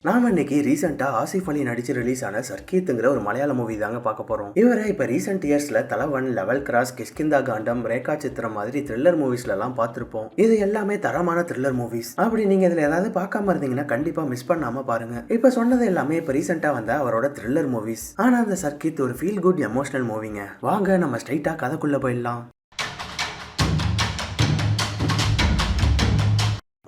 நாம இன்னைக்கு ரீசெண்டா ஆசிஃப் அலி நடிச்சு ரிலீஸ் ஆன சர்க்கீத்துங்கிற ஒரு மலையாள மூவி தாங்க பார்க்க போறோம். இவரை இப்ப ரீசெண்ட் இயர்ஸ்ல தலவன், லெவல் கிராஸ், கிஷ்கிந்தா காண்டம், ரேகா சித்திரம் மாதிரி த்ரில்லர் மூவிஸ்ல எல்லாம் பார்த்திருப்போம். இது எல்லாமே தரமான த்ரில்லர் மூவிஸ். அப்படி நீங்க இதுல ஏதாவது பார்க்காம இருந்தீங்கன்னா கண்டிப்பா மிஸ் பண்ணாம பாருங்க. இப்ப சொன்னது எல்லாமே இப்ப ரீசெண்டா வந்த அவரோட த்ரில்லர் மூவிஸ். ஆனா அந்த சர்க்கீத் ஒரு ஃபீல் குட் எமோஷனல் மூவிங்க. வாங்க நம்ம ஸ்ட்ரைட்டா கதைக்குள்ள போயிடலாம்.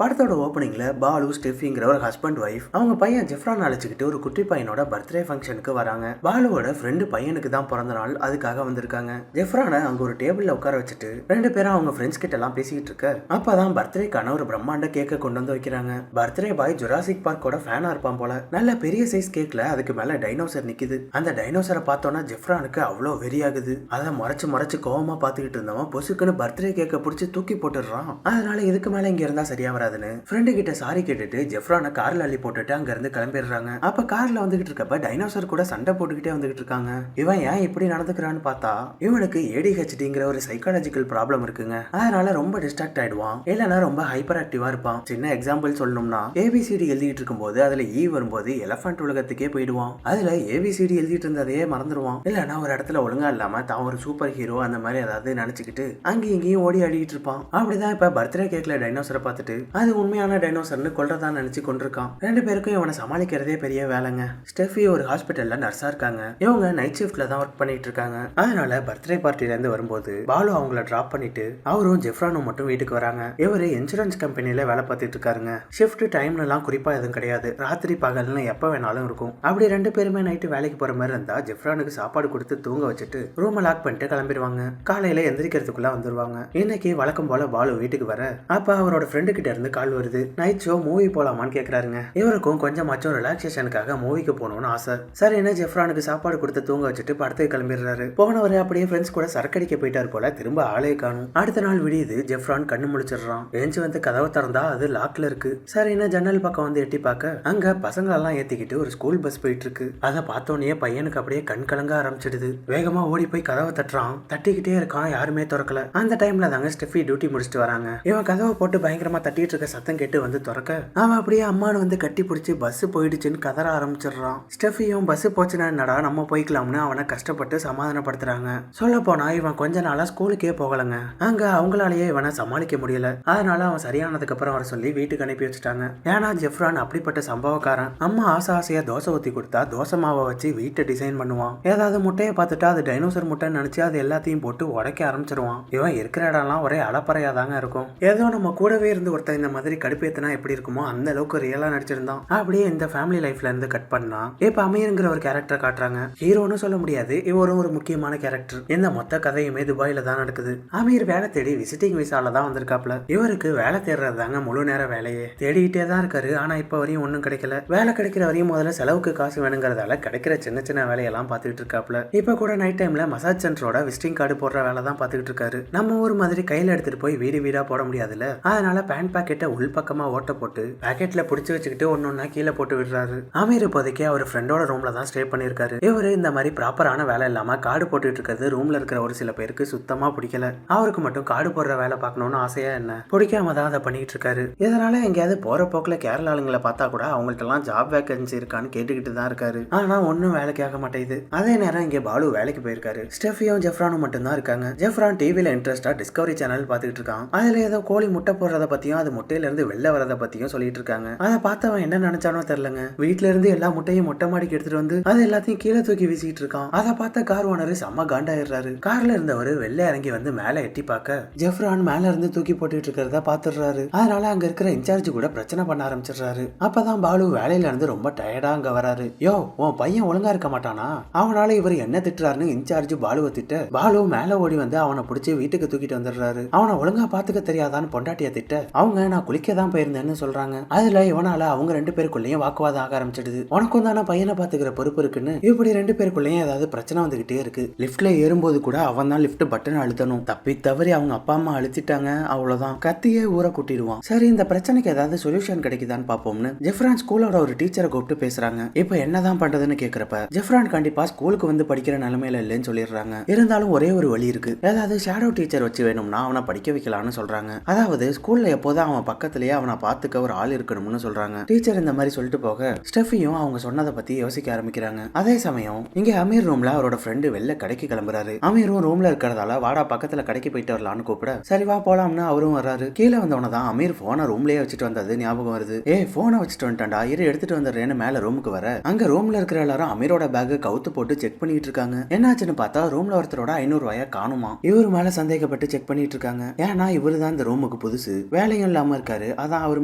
படத்தோட ஓப்பனிங்ல பாலு, ஸ்டெஃபிங்கிற ஒரு ஹஸ்பண்ட் ஒய்ஃப் அவங்க பையன் ஜெஃப்ரான் அழைச்சிக்கிட்டு ஒரு குட்டி பையனோட பர்த்டே ஃபங்க்ஷனுக்கு வராங்க. பாலுவோட ஃப்ரெண்டு பையனுக்கு தான் பிறந்த நாள், அதுக்காக வந்திருக்காங்க. ஜெஃப்ரானை அங்க ஒரு டேபிள்ல உட்கார வச்சுட்டு ரெண்டு பேரும் அவங்க ஃப்ரெண்ட்ஸ் கிட்ட எல்லாம் பேசிக்கிட்டு இருக்க அப்பதான் பர்த்டேக்கான ஒரு பிரம்மாண்ட கேக்க கொண்டு வந்து வைக்கிறாங்க. பர்த்டே பாய் ஜுராசிக் பார்க்கோட ஃபேனா இருப்பான் போல. நல்ல பெரிய சைஸ் கேக்ல அதுக்கு மேல டைனோசர் நிக்குது. அந்த டைனோசரை பார்த்தோன்னா ஜெஃப்ரானுக்கு அவ்வளோ வெறியாகுது. அதை மறைச்சு கோவமா பாத்துக்கிட்டு இருந்தவன் பொசுக்குன்னு பர்த்டே கேக்க பிடிச்சி தூக்கி போட்டுடுறான். அதனால இதுக்கு மேல இங்க இருந்தா சரியா வராது. ஃப்ரெண்டு கிட்ட சாரி கேட்டுட்டு ஜெஃப்ரானை கார்ல அள்ளி போட்டுட்டு அங்க இருந்து கிளம்பிடுறாங்க. அப்ப கார்ல வந்துகிட்டு இருக்கப்ப டைனோசர் கூட சண்டை போட்டுக்கிட்டே வந்துகிட்டு இருக்காங்க. இவன் ஏன் இப்படி நடந்துக்கிறான்னு பார்த்தா இவனுக்கு ADHDங்கிற ஒரு சைக்காலஜிக்கல் ப்ராப்ளம் இருக்குங்க. அதனால ரொம்ப டிஸ்ட்ராக்ட் ஆயிடுவான், இல்லைன்னா ரொம்ப ஹைப்பர் ஆக்டிவா இருப்பான். சின்ன எக்ஸாம்பிள் சொல்லணும்னா ABCD எழுதிட்டு இருக்கும் போது அதுல வரும்போது எலஃபண்ட் உலகத்துக்கே போயிடுவான். அதுல ABCD எழுதிட்டு இருந்ததையே மறந்துடுவான். இல்லைன்னா ஒரு இடத்துல ஒழுங்கா இல்லாம தான் ஒரு சூப்பர் ஹீரோ அந்த மாதிரி ஏதாவது நினைச்சுக்கிட்டு அங்கேயும் இங்கேயும் ஓடி ஆடிட்டு இருப்பான். அப்படிதான் இப்ப பர்த்டே கேக்ல டைனோசரை பார்த்துட்டு அது உண்மையான டைனோசர்னு கொல்றதா நினைச்சு கொண்டிருக்கான். ரெண்டு பேருக்கும் இவனை சமாளிக்கிறதே பெரிய வேலைங்க. ஸ்டெஃபி ஒரு ஹாஸ்பிட்டல்ல நர்ஸா இருக்காங்க. இவங்க நைட் ஷிஃப்ட்ல தான் ஒர்க் பண்ணிட்டு இருக்காங்க. அதனால பர்த்டே பார்ட்டில இருந்து வரும்போது பாலு அவங்கள டிராப் பண்ணிட்டு அவரும் ஜெஃப்ரானும் மட்டும் வீட்டுக்கு வராங்க. இவரு இன்சூரன்ஸ் கம்பெனில வேலை பார்த்துட்டு இருக்காருங்க. ஷிஃப்ட் டைம்ல எல்லாம் குறிப்பா எதுவும் கிடையாது. ராத்திரி பகல்னு எப்ப வேணாலும் இருக்கும். அப்படி ரெண்டு பேருமே நைட்டு வேலைக்கு போற மாதிரி இருந்தா ஜெஃப்ரானுக்கு சாப்பாடு கொடுத்து தூங்க வச்சுட்டு ரூமை லாக் பண்ணிட்டு கிளம்பிடுவாங்க. காலையில எந்திரிக்கிறதுக்குள்ள வந்துருவாங்க. இன்னைக்கு வழக்கம் போல பாலு வீட்டுக்கு வர அப்ப அவரோட ஃப்ரெண்டு கிட்ட இருந்து கால் வருது. நைட் ஷோ மூவி போலாமான்னு கேக்குறாருங்க. இவருக்கும் கொஞ்சமாச்சும் ரிலாக்ஸேஷனுக்காக மூவிக்கு போகணும்னு ஆசை. சரி என்ன ஜெஃப்ரானுக்கு சாப்பாடு கொடுத்து தூங்க வச்சுட்டு படத்துக்கு கிளம்பிடுறாரு. போனவரு அப்படியே ஃப்ரெண்ட்ஸ் கூட சரக்கடிக்க போயிட்டாரு போல. திரும்ப ஆளே காணும். அடுத்த நாள் விடியுது. ஜெஃப்ரான் கண்ணு முழிச்சிடுறான். ஏஞ்சி வந்து கதவை திறந்தா அது லாக்ல இருக்கு. சரி என்ன ஜன்னல் பக்கம் வந்து எட்டி பார்க்க அங்க பசங்க எல்லாம் ஏத்திக்கிட்டு ஒரு ஸ்கூல் பஸ் போயிட்டு இருக்கு. அதை பார்த்தோன்னே பையனுக்கு அப்படியே கண் கலங்க ஆரம்பிச்சிடுது. வேகமா ஓடி போய் கதவை தட்டுறான். தட்டிக்கிட்டே இருக்கான், யாருமே திறக்கல. அந்த டைம்ல தாங்க ஸ்டெஃபி டியூட்டி முடிச்சுட்டு வராங்க. இவன் கதவை போட்டு பயங்கரமா தட்டிட்டு இருக்க சத்தம் கேட்டு வந்து திறக்க அவன் அப்படியே அம்மானு வந்து கட்டி பிடிச்சி பஸ் போயிடுச்சுன்னு கதற ஆரம்பிச்சிடுறான். ஸ்டெஃபியும் பஸ் போச்சுன்னா என்னடா நம்ம போய்க்கலாம்னு அவனை கஷ்டப்பட்டு சமாதானப்படுத்துறாங்க. சொல்ல போனா இவன் கொஞ்ச நாளா ஸ்கூலுக்கே போகலங்க. அங்க அவங்களாலேயே இவனை சமாளிக்க முடியல. அதனால அவன் சரியானதுக்கு அப்புறம் வர சொல்லி வீட்டுக்கு அனுப்பி வச்சுட்டாங்க. ஏன்னா ஜெஃப்ரான் அப்படிப்பட்ட சம்பவக்காரன். அம்மா ஆசையா தோசை ஊத்தி கொடுத்தா தோசை மாவை வச்சு வீட்டை டிசைன் பண்ணுவான். ஏதாவது முட்டையை பார்த்துட்டா அது டைனோசர் முட்டைன்னு நினைச்சு அது எல்லாத்தையும் போட்டு உடைக்க ஆரம்பிச்சிருவான். இவன் இருக்கிற இடம்லாம் ஒரே அலப்பறையா தாங்க இருக்கும். ஏதோ நம்ம கூடவே இருந்து ஒருத்தன் இந்த மாதிரி கடுப்பேத்தினா எப்படி இருக்குமோ அந்த அளவுக்கு ரியலா நடிச்சிருந்தான். அப்படியே இந்த ஃபேமிலி லைஃப்ல இருந்து கட் பண்ணா இப்ப அமீர்ங்கிற ஒரு கேரக்டர் காட்டுறாங்க. ஹீரோன்னு சொல்ல முடியாது, இவரும் ஒரு முக்கியமான கேரக்டர். இந்த மொத்த கதையுமே துபாயில தான் நடக்குது. அமீர் வேலை தேடி விசிட்டிங் விசால தான் வந்திருக்காப்ல. இவருக்கு வேலை தேடுறது தாங்க முழு நேர வேலையே. தேடிக்கிட்டே தான் இருக்காரு. ஆனா இப்ப வரையும் ஒன்னும் கிடைக்கல. வேலை கிடைக்கிற வரையும் முதல்ல செலவுக்கு காசு வேணுங்கிறதால கிடைக்கிற சின்ன சின்ன வேலையெல்லாம் பாத்துக்கிட்டு இருக்காப்ல. இப்ப கூட நைட் டைம்ல மசாஜ் சென்டரோட விசிட்டிங் கார்டு போடுற வேலை தான் பாத்துக்கிட்டு இருக்காரு. நம்ம ஊர் மாதிரி கையில எடுத்துட்டு போய் வீடு வீடா போட முடியாதுல்ல. அதனால பேண்ட் பாக்கெட்டை உள் பக்கமா ஓட்ட போட்டு பாக்கெட்ல புடிச்சு வச்சுக்கிட்டு ஒன்னொன்னா கீழே போட்டு விடுறாரு. அமீர் இப்போதைக்கு அவர் ஃப்ரெண்டோட ரூம்ல தான் ஸ்டே பண்ணிருக்காரு. இவரு இந்த மாதிரி ப்ராப்பரான வேலை இல்லாம கார்டு போட்டுட்டு இருக்கிறது ரூம்ல இருக்கிற ஒரு சில பேருக்கு சுத்தமா பிடிக்கல. அவருக்கு மட்டும் கார்டு போடுற வேலை பார்க்கணும்னு ஆசையா என்ன பிடிக்காம தான் அதை பண்ணிட்டு இருக்காரு. இதனால எங்கேயாவது போற போக்குல கேரள ஆளுங்களை பார்த்தா கூட அவங்கள்ட்ட எல்லாம் ஜாப் வேகன்சி இருக்கான்னு கேட்டுக்கிட்டு தான் இருக்காரு. ஆனா ஒன்னும் வேலைக்கு ஆக மாட்டேங்குது. அதே நேரம் இங்க பாலு வேலைக்கு போயிருக்காரு. ஸ்டெஃபியும் ஜெஃப்ரானும் மட்டும் தான் இருக்காங்க. ஜெஃப்ரான் டிவில இன்ட்ரெஸ்டா டிஸ்கவரி சேனல் பாத்துக்கிட்டு இருக்கான். அதுல ஏதோ கோழி முட்டை போடுறத பத்தியும் அது முட்டையில இருந்து வெளில வரத பத்தியும் சொல்லிட்டு இருக்காங்க. அதை பார்த்தவன் என்ன நினைச்சானோ தெரியலங்க. வீட்டுல இருந்து எல்லா முட்டையும் மொட்டை மாடிக்கு எடுத்துட்டு வந்து அது எல்லாத்தையும் கீழே தூக்கி வீசிட்டு இருக்கான். அதை பார்த்த கார் ஓனர் செம்ம காண்டாயிடுறாரு. கார்ல இருந்தவர் வெளில இறங்கி வந்து மேல எட்டி பார்க்க ஜெஃப்ரான் மேல இருந்து தூக்கி போட்டுட்டு இருக்கிறத பாத்துடுறாரு. அதனால அங்க இருக்கிற இன்சார்ஜ் கூட பிரச்சனை பண்ண ஆரம்பிச்சிடுறாரு. அப்பதான் பாலு வேலையில இருந்து ரொம்ப டயர்டா அங்க வராரு. யோ உன் பையன் ஒழுங்கா இருக்க மாட்டானா? அவனால இவர் என்ன திட்டுறாருன்னு இன்சார்ஜ் பாலுவை திட்ட பாலு மேல ஓடி வந்து அவனை பிடிச்சி வீட்டுக்கு தூக்கிட்டு வந்துடுறாரு. அவனை ஒழுங்கா பாத்துக்க தெரியாதான்னு பொண்டாட்டிய திட்ட அவங்க நான் குளிக்க தான் போயிருந்தேன்னு சொல்றாங்க. அதுல இவனால அவங்க ரெண்டு பேருக்குள்ளேயும் வாக்குவாதம் ஆக ஆரம்பிச்சிடுது. உனக்கும் தானே பையனை பாத்துக்கிற பொறுப்பு இருக்குன்னு இப்படி ரெண்டு பேருக்குள்ளேயும் ஏதாவது பிரச்சனை வந்துகிட்டே இருக்கு. லிப்ட்ல ஏறும்போது கூட அவன் தான் லிப்ட் பட்டன் அழுத்தணும். தப்பி தவறி அவங்க அப்பா அம்மா அழுத்திட்டாங்க, அவ்வளவுதான் கத்தியே ஊற கூட்டிடுவான். சரி இந்த பிரச்சனைக்கு ஏதாவது சொல்யூஷன் கிடைக்குதான்னு பாப்போம்னு ஜெஃப்ரான் ஸ்கூலோட ஒரு டீச்சரை கூப்பிட்டு பேசுறாங்க. இப்ப என்னதான் பண்றதுன்னு கேக்குறப்ப ஜெஃப்ரான் கண்டிப்பா ஸ்கூலுக்கு வந்து படிக்கிற நிலைமையில இல்லைன்னு சொல்லிடுறாங்க. இருந்தாலும் ஒரே ஒரு வழி இருக்கு. ஏதாவது ஷேடோ டீச்சர் வச்சு வேணும்னா அவனை படிக்க வைக்கலாம்னு சொல்றாங்க. அதாவது ஸ்கூல்ல எப்போதான் அவன் அவன் பக்கத்திலேயே அவனை பார்த்துக்க ஒரு ஆள் இருக்கணும்னு சொல்றாங்க. டீச்சர் இந்த மாதிரி சொல்லிட்டு போக ஸ்டெஃபியும் அவங்க சொன்னதை பத்தி யோசிக்க ஆரம்பிக்கிறாங்க. அதே சமயம் இங்க அமீர் ரூம்ல அவரோட ஃப்ரெண்டு வெளில கடைக்கு கிளம்புறாரு. அமீரும் ரூம்ல இருக்கிறதால வாடா பக்கத்துல கடைக்கு போயிட்டு வரலான்னு கூப்பிட சரி வா போலாம்னு அவரும் வர்றாரு. கீழே வந்தவன தான் அமீர் போனை ரூம்லயே வச்சுட்டு வந்தது ஞாபகம் வருது. போனை வச்சுட்டு வந்துட்டான்டா, இரு எடுத்துட்டு வந்துடுறேன்னு மேல ரூமுக்கு வர அங்க ரூம்ல இருக்கிற எல்லாரும் அமீரோட பேக் கவுத்து போட்டு செக் பண்ணிட்டு இருக்காங்க. என்னாச்சுன்னு பார்த்தா ரூம்ல ஒருத்தரோட 500 ரூபாய காணுமா. இவரு மேல சந்தேகப்பட்டு செக் பண்ணிட்டு இருக்காங்க. ஏன்னா இவரு தான் இந்த ரூமுக்கு புதுசு, வேலையும் இல்லாம இருக்காரு. அதான் அவர்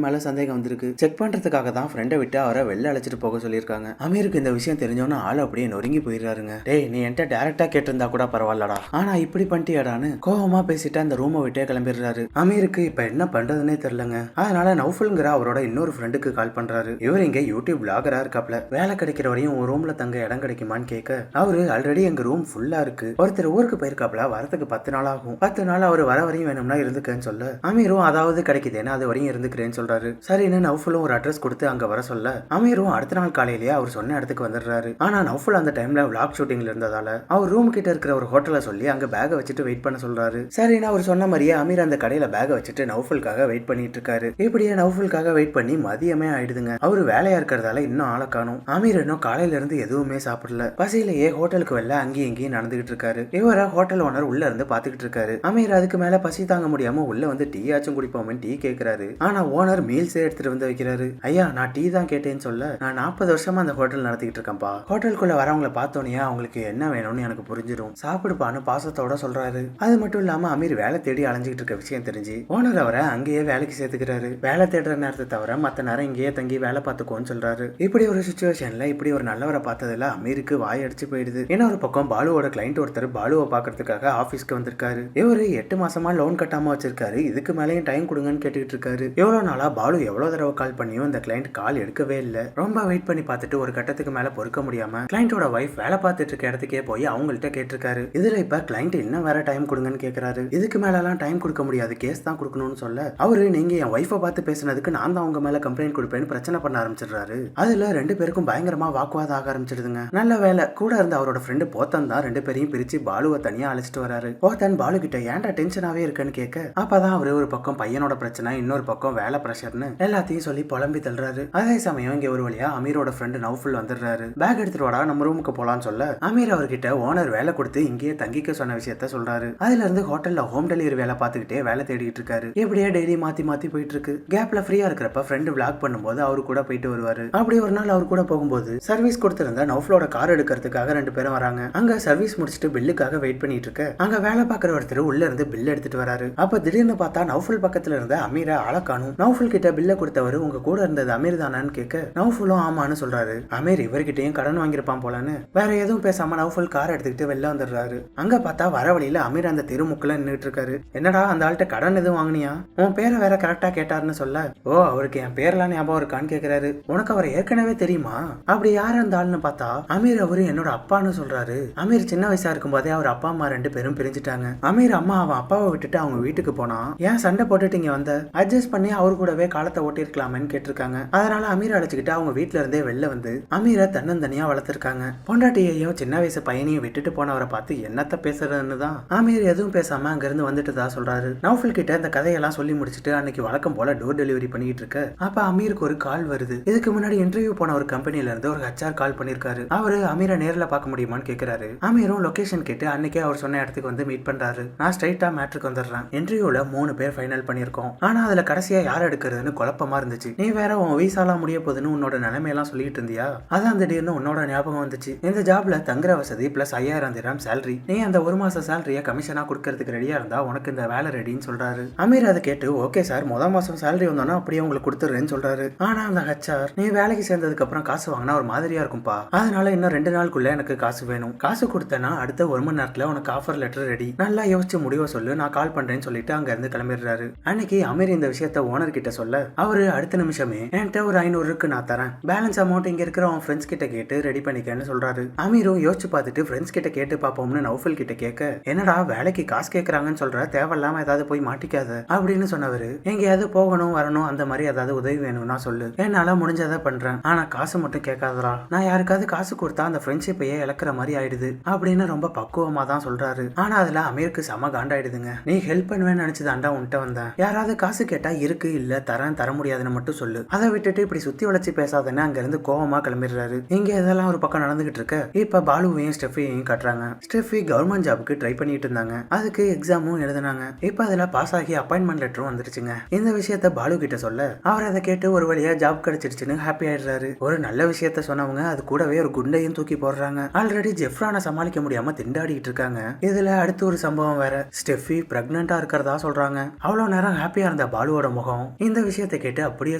மேல சந்தேகம் வந்திருக்கு. செக் பண்றதுக்காக தான் ஃப்ரெண்டை விட்டு அவரை வெளில அழைச்சிட்டு போக சொல்லியிருக்காங்க. அமீருக்கு இந்த விஷயம் தெரிஞ்சோன்னு ஆள் அப்படியே நொறுங்கி போயிடுறாருங்க. டேய் நீ என்கிட்ட டைரக்டா கேட்டிருந்தா கூட பரவாயில்லடா, ஆனா இப்படி பண்ணிட்டியாடான்னு கோவமா பேசிட்டு அந்த ரூமை விட்டே கிளம்பிடுறாரு. அமீருக்கு இப்ப என்ன பண்றதுன்னே தெரியலங்க. அதனால நௌஃபல்ங்கிற அவரோட இன்னொரு ஃப்ரெண்டுக்கு கால் பண்றாரு. இவர் இங்க யூடியூப் பிளாகரா இருக்காப்ல. வேலை கிடைக்கிற வரையும் ஒரு ரூம்ல தங்க இடம் கிடைக்குமான்னு கேட்க அவரு ஆல்ரெடி எங்க ரூம் ஃபுல்லா இருக்கு, ஒருத்தர் ஊருக்கு போயிருக்காப்ல, வரதுக்கு 10 நாள் ஆகும், 10 நாள் அவர் வர வரையும் வேணும்னா இருந்துக்கன்னு சொல்ல அமீரும் அதாவது கிடைக்குதுன்னு அது வரையும் இருந்துக்கிறேன்னு சொல்றாரு. சரின்னு நௌஃபலும் ஒரு அட்ரஸ் கொடுத்து அங்க வர சொல்ல அமீரும் அடுத்த நாள் காலையிலேயே அவர் சொன்ன இடத்துக்கு வந்துடுறாரு. ஆனா நௌஃபல் அந்த டைம்ல விளாக் ஷூட்டிங்ல இருந்ததால அவர் ரூம் கிட்ட இருக்கிற ஒரு ஹோட்டலை சொல்லி அங்க பேக வச்சுட்டு வெயிட் பண்ண சொல்றாரு. சரின்னு அவர் சொன்ன மாதிரியே அமீர் அந்த கடையில பேக வச்சுட்டு நௌஃபலுக்காக வெயிட் பண்ணிட்டு இருக்காரு. இப்படியே நௌஃபலுக்காக வெயிட் பண்ணி மதியமே ஆயிடுதுங்க. அவரு வேலையா இருக்கிறதால இன்னும் ஆளை காணும். அமீர் இன்னும் காலையில இருந்து எதுவுமே சாப்பிடல. பசியிலேயே ஹோட்டலுக்கு வெளில அங்கேயும் இங்கேயும் நடந்துகிட்டு இருக்காரு. இவர ஹோட்டல் ஓனர் உள்ள இருந்து பாத்துக்கிட்டு இருக்காரு. அமீர் அதுக்கு மேல பசி தாங்க முடியாம உள்ள வந்து டீ ஆச்சும் குடிப்போம் டீ கேக்குறாரு. ஆனா ஓனர் மீல்ஸே எடுத்துட்டு வந்து வைக்கிறாரு. ஐயா நான் டீ தான் கேட்டேன்னு சொல்ல நான் 40 வருஷமா அந்த ஹோட்டல் நடத்திக்கிட்டு இருக்கேன்ப்பா, ஹோட்டலுக்குள்ள வரவங்களை பார்த்தோன்னே அவங்களுக்கு என்ன வேணும்னு எனக்கு புரிஞ்சிடும், சாப்பிடுப்பான்னு பாசத்தோட சொல்றாரு. அது மட்டும் இல்லாம அமீர் வேலை தேடி அலைஞ்சிட்டு இருக்க விஷயம் தெரிஞ்சு ஓனர் அவரை அங்கேயே வேலைக்கு சேர்த்துக்கிறாரு. வேலை தேடுற நேரத்தை தவிர மத்த நேரம் இங்கேயே தங்கி வேலை பார்த்துக்கோன்னு சொல்றாரு. இப்படி ஒரு சுச்சுவேஷன்ல இப்படி ஒரு நல்லவரை பார்த்ததுல அமீருக்கு வாய் அடிச்சு போயிடுது. இன்னொரு பக்கம் பாலுவோட கிளைண்ட் ஒருத்தர் பாலுவை பாக்குறதுக்காக ஆபீஸ்க்கு வந்திருக்காரு. இவரு 8 மாசமா லோன் கட்டாம வச்சிருக்காரு. இதுக்கு மேலேயும் டைம் கொடுங்கன்னு கேட்டுக்கிட்டு இருக்காரு. எவ்வளவு நாளா பாலு எவ்வளவு தடவை கால் பண்ணியும் இந்த கிளைண்ட் கால் எடுக்கவே இல்லை. ரொம்ப வெயிட் பண்ணி பார்த்துட்டு ஒரு கட்டத்துக்கு மேல பொறுக்க முடியாம கிளைண்டோட வைஃப் வேலை பார்த்துட்டு இருக்க இடத்துக்கே போய் அவங்கள்ட்ட கேட்டிருக்காரு. இதுல இப்ப கிளைண்ட் இன்னும் வேற டைம் கொடுங்கன்னு கேக்குறாரு. இதுக்கு மேல எல்லாம் டைம் கொடுக்க முடியாது, கேஸ் தான் கொடுக்கணும்னு சொல்ல அவரு நீங்க என் வைஃபை பார்த்து பேசினதுக்கு நான் தான் உங்க மேல கம்ப்ளைண்ட் கொடுப்பேன்னு பிரச்சனை பண்ண ஆரம்பிச்சிடுறாரு. அதுல 2 பேருக்கும் பயங்கரமா வாக்குவாதம் ஆக ஆரம்பிச்சிடுதுங்க. நல்ல வேலை கூட இருந்த அவரோட ஃப்ரெண்டு போத்தன் தான் 2 பேரையும் பிரிச்சு பாலுவை தனியா அழைச்சிட்டு வராரு. போத்தன் பாலு கிட்ட ஏன்டா டென்ஷனாவே இருக்குன்னு கேட்க அப்பதான் அவரு ஒரு பக்கம் பையனோட பிரச்சனை, இன்னொரு பக்கம் வேலை பிரஷர்னு எல்லாத்தையும் சொல்லி புலம்பி தள்ளுறாரு. அதே சமயம் இங்க ஒரு வழியா அமீரோட ஃப்ரெண்டு நௌஃபல் வந்துடுறாரு. பேக் எடுத்துட்டு வாடா நம்ம ரூமுக்கு போலான்னு சொல்ல அமீர் அவர்கிட்ட ஓனர் வேலை கொடுத்து இங்கேயே தங்கிக்க சொன்ன விஷயத்த சொல்றாரு. அதுல இருந்து ஹோட்டல்ல ஹோம் டெலிவரி வேலை பார்த்துக்கிட்டே வேலை தேடிட்டு இருக்காரு. இப்படியே டெய்லி மாத்தி மாத்தி போயிட்டு இருக்கு. கேப்ல ஃப்ரீயா இருக்கிறப்ப ஃப்ரெண்டு விளாக் பண்ணும்போது அவரு கூட போயிட்டு வருவாரு. அப்படி ஒரு நாள் அவர் கூட போகும்போது சர்வீஸ் கொடுத்திருந்த நௌஃபலோட கார் எடுக்கிறதுக்காக 2 பேரும் வராங்க. அங்க சர்வீஸ் முடிச்சுட்டு பில்லுக்காக வெயிட் பண்ணிட்டு இருக்க அங்க வேலை பார்க்குற ஒருத்தர் உள்ள இருந்து பில் எடுத்துட்டு வராரு. அப்ப திடீர்னு பார்த்தா நௌஃபல் பக்கத்துல இருந்த அமீரை ஆளை காணும். நௌஃபல் கிட்ட பில்ல கொடுத்தவரு உங்க கூட இருந்தது அமீர் தானான்னு கேட்க நௌஃபலும் ஆமான்னு சொல்றாரு. அமீர் இவர்கிட்டயும் கடன் வாங்கிருப்பான் போலன்னு வேற எதுவும் பேசாம நௌஃபல் கார் எடுத்துக்கிட்டு வெளில வந்துடுறாரு. அங்க பார்த்தா வர வழியில அமீர் அந்த தெருமுக்குள்ள நின்றுட்டு இருக்காரு. என்னடா அந்த ஆள்கிட்ட கடன் எதுவும் வாங்கினியா, உன் பேரை வேற கரெக்டா கேட்டாருன்னு சொல்ல ஓ அவருக்கு என் பேர்லாம் ஞாபகம் இருக்கான்னு கேக்குறாரு. உனக்கு அவர் ஏற்கனவே தெரியுமா, அப்படி யார் அந்த ஆள்னு பார்த்தா அமீர் அவரு என்னோட அப்பான்னு சொல்றாரு. அமீர் சின்ன வயசா இருக்கும் போதே அவர் அப்பா அம்மா 2 பேரும் பிரிஞ்சுட்டாங்க. அமீர் அம்மா அவன் அப்பாவை விட்டுட்டு அவங்க வீட்டுக்கு போனா ஏன் சண்டை போட்டுட்டு இங்க வந்த, அட்ஜஸ்ட் பண்ணி அவரு கூடவே காலத்தை ஓட்டி இருக்கலாமேன்னு கேட்டிருக்காங்க. அதனால அமீர் அழைச்சுக்கிட்டு அவங்க வீட்டுல இருந்தே வெளில வந்து அமீரை தன்னந்தனியா வளர்த்திருக்காங்க. பொண்டாட்டியையும் சின்ன வயசு பையனையும் விட்டுட்டு போனவரை பார்த்து என்னத்த பேசுறதுன்னு தான் அமீர் எதுவும் பேசாம அங்க இருந்து வந்துட்டுதா சொல்றாரு. நௌஃபல் கிட்ட இந்த கதையெல்லாம் சொல்லி முடிச்சுட்டு அன்னைக்கு வழக்கம் போல டோர் டெலிவரி பண்ணிட்டு இருக்க அப்ப அமீருக்கு ஒரு கால் வருது. இதுக்கு முன்னாடி இன்டர்வியூ போன ஒரு கம்பெனில இருந்து ஒரு HR கால் பண்ணிருக்காரு. அவரு அமீரை நேர்ல பார்க்க முடியுமான்னு கேக்குறாரு. அமீரும் லொகேஷன் கேட்டு அன்னைக்கே அவர் சொன்ன இடத்துக்கு வந்து மீட் பண்றாரு. நான் ஸ்ட்ரைட்டா மேட்ருக்கு வந்துடுறேன். இன்டர்வியூல 3 பேர் ஃபைனல் பண்ணிருக்கோம். ஆனா அதுல கடைசியா யார் எடுக்கிறதுன்னு குழப்பமா இருந்துச்சு. நீ வேற உன் வீசாலாம் முடிய போதுன்னு உன்னோட நிலைமையெல்லாம் சொல்லிட்டு இருந்தியா, அதான் திடீர்னு உன்னோட ஞாபகம் வந்துச்சு. இந்த ஜாப்ல தங்குற வசதி பிளஸ் 5000 திராம் சேலரி, நீ அந்த 1 மாச சேலரிய கமிஷனா கொடுக்கறதுக்கு ரெடியா இருந்தா உனக்கு இந்த வேலை ரெடின்னு சொல்றாரு. அமீர் அதை கேட்டு ஓகே சார் முதல் மாசம் சேலரி வந்தோன்னா அப்படியே உங்களுக்கு கொடுத்துறேன்னு சொல்றாரு. ஆனா அந்த HR நீ வேலைக்கு சேர்ந்ததுக்கு அப்புறம் காசு வாங்கினா ஒரு மாதிரியா இருக்கும்பா, அதனால இன்னும் 2 நாளுக்குள்ள எனக்கு காசு வேணும், காசு கொடுத்தனா அடுத்த 1 மணி நேரத்துல உனக்கு ஆஃபர் லெட்டர் ரெடி, நல்லா யோசிச்சு முடிவை சொல்லு, நான் கால் பண்றேன்னு சொல்லிட்டு அங்க இருந்து கிளம்பிடுறாரு. அன்னைக்கு அமீர் இந்த விஷயத்த ஓனர் கிட்ட சொல்ல அவரு அடுத்த நிமிஷமே என்கிட்ட ஒரு 500 இருக்கு நான் தரேன், பேலன்ஸ் அமௌண்ட் இங்க இருக்கிற உன் ஃப்ரெண்ட்ஸ் கிட்ட கேட்டு ரெடி பண்ணிக்கன்னு சொல்றாரு. அமீரும் யோசிச்சு பார்த்துட்டு ஃப்ரெண்ட்ஸ் கிட்ட கேட்டு பாப்போம்னு நௌஃபல் கிட்ட கேட்க என்னடா வேலைக்கு காசு கேட்கறாங்கன்னு சொல்ற, தேவையில்லாம ஏதாவது போய் மாட்டிக்காத அப்படின்னு சொன்னவரு எங்கேயாவது போகணும் வரணும் அந்த மாதிரி ஏதாவது உதவி வேணும்னா சொல்லு, என்னால முடிஞ்சதை பண்றேன், ஆனா காசு மட்டும் கேட்காதரா, நான் யாருக்காவது காசு கொடுத்தா அந்த ஃப்ரெண்ட்ஷிப்பையே இழக்கிற மாதிரி ஆயிடுது அப்படின்னு ரொம்ப பக்குவமா தான் சொல்றாரு. ஆனா அதுல அமீருக்கு செம காண்டாயிடுதுங்க. நீ ஹெல்ப் பண்ணுவேன்னு நினைச்சுதான்டா உன்கிட்ட வந்தேன், யாராவது காசு கேட்டா இருக்கு இல்ல தர முடியாதுன்னு மட்டும் சொல்லு, அதை விட்டுட்டு இப்படி சுத்தி வளைச்சு பேசாதன்னு அங்க இருந்து கோவமா கிளம்பிடுறாரு. இங்க இதெல்லாம் ஒரு பக்கம் நடந்துகிட்டு இருக்க இப்ப பாலுவையும் ஸ்டெஃபியையும் காட்டுறாங்க. ஸ்டெஃபி கவர்மெண்ட் ஜாபுக்கு ட்ரை பண்ணிட்டு இருந்தாங்க. அதுக்கு எக்ஸாமும் எழுதினாங்க. இப்ப அதுல பாஸ் ஆகி அப்பாயின்மெண்ட் லெட்டரும் வந்துருச்சுங்க. இந்த விஷயத்த பாலு கிட்ட சொல்ல அவர் அதை கேட்டு ஒரு வழியா ஜாப் கிடைச்சிருச்சுன்னு ஹாப்பி ஆயிடுறாரு. ஒரு நல்ல விஷயத்த சொன்னவங்க அது கூடவே ஒரு குண்டையும் தூக்கி போடுறாங்க. ஆல்ரெடி ஜெஃப்ரானை சமாளிக்க முடியாம திண்டாடிட்டு இருக்காங்க. இதுல அடுத்து ஒரு சம்பவம் வேற. ஸ்டெஃபி பிரெக்னண்டா இருக்கிறதா சொல்றாங்க. அவ்வளவு நேரம் ஹாப்பியா இருந்த பாலுவோட முகம் இந்த விஷயத்தை கேட்டு அப்படியே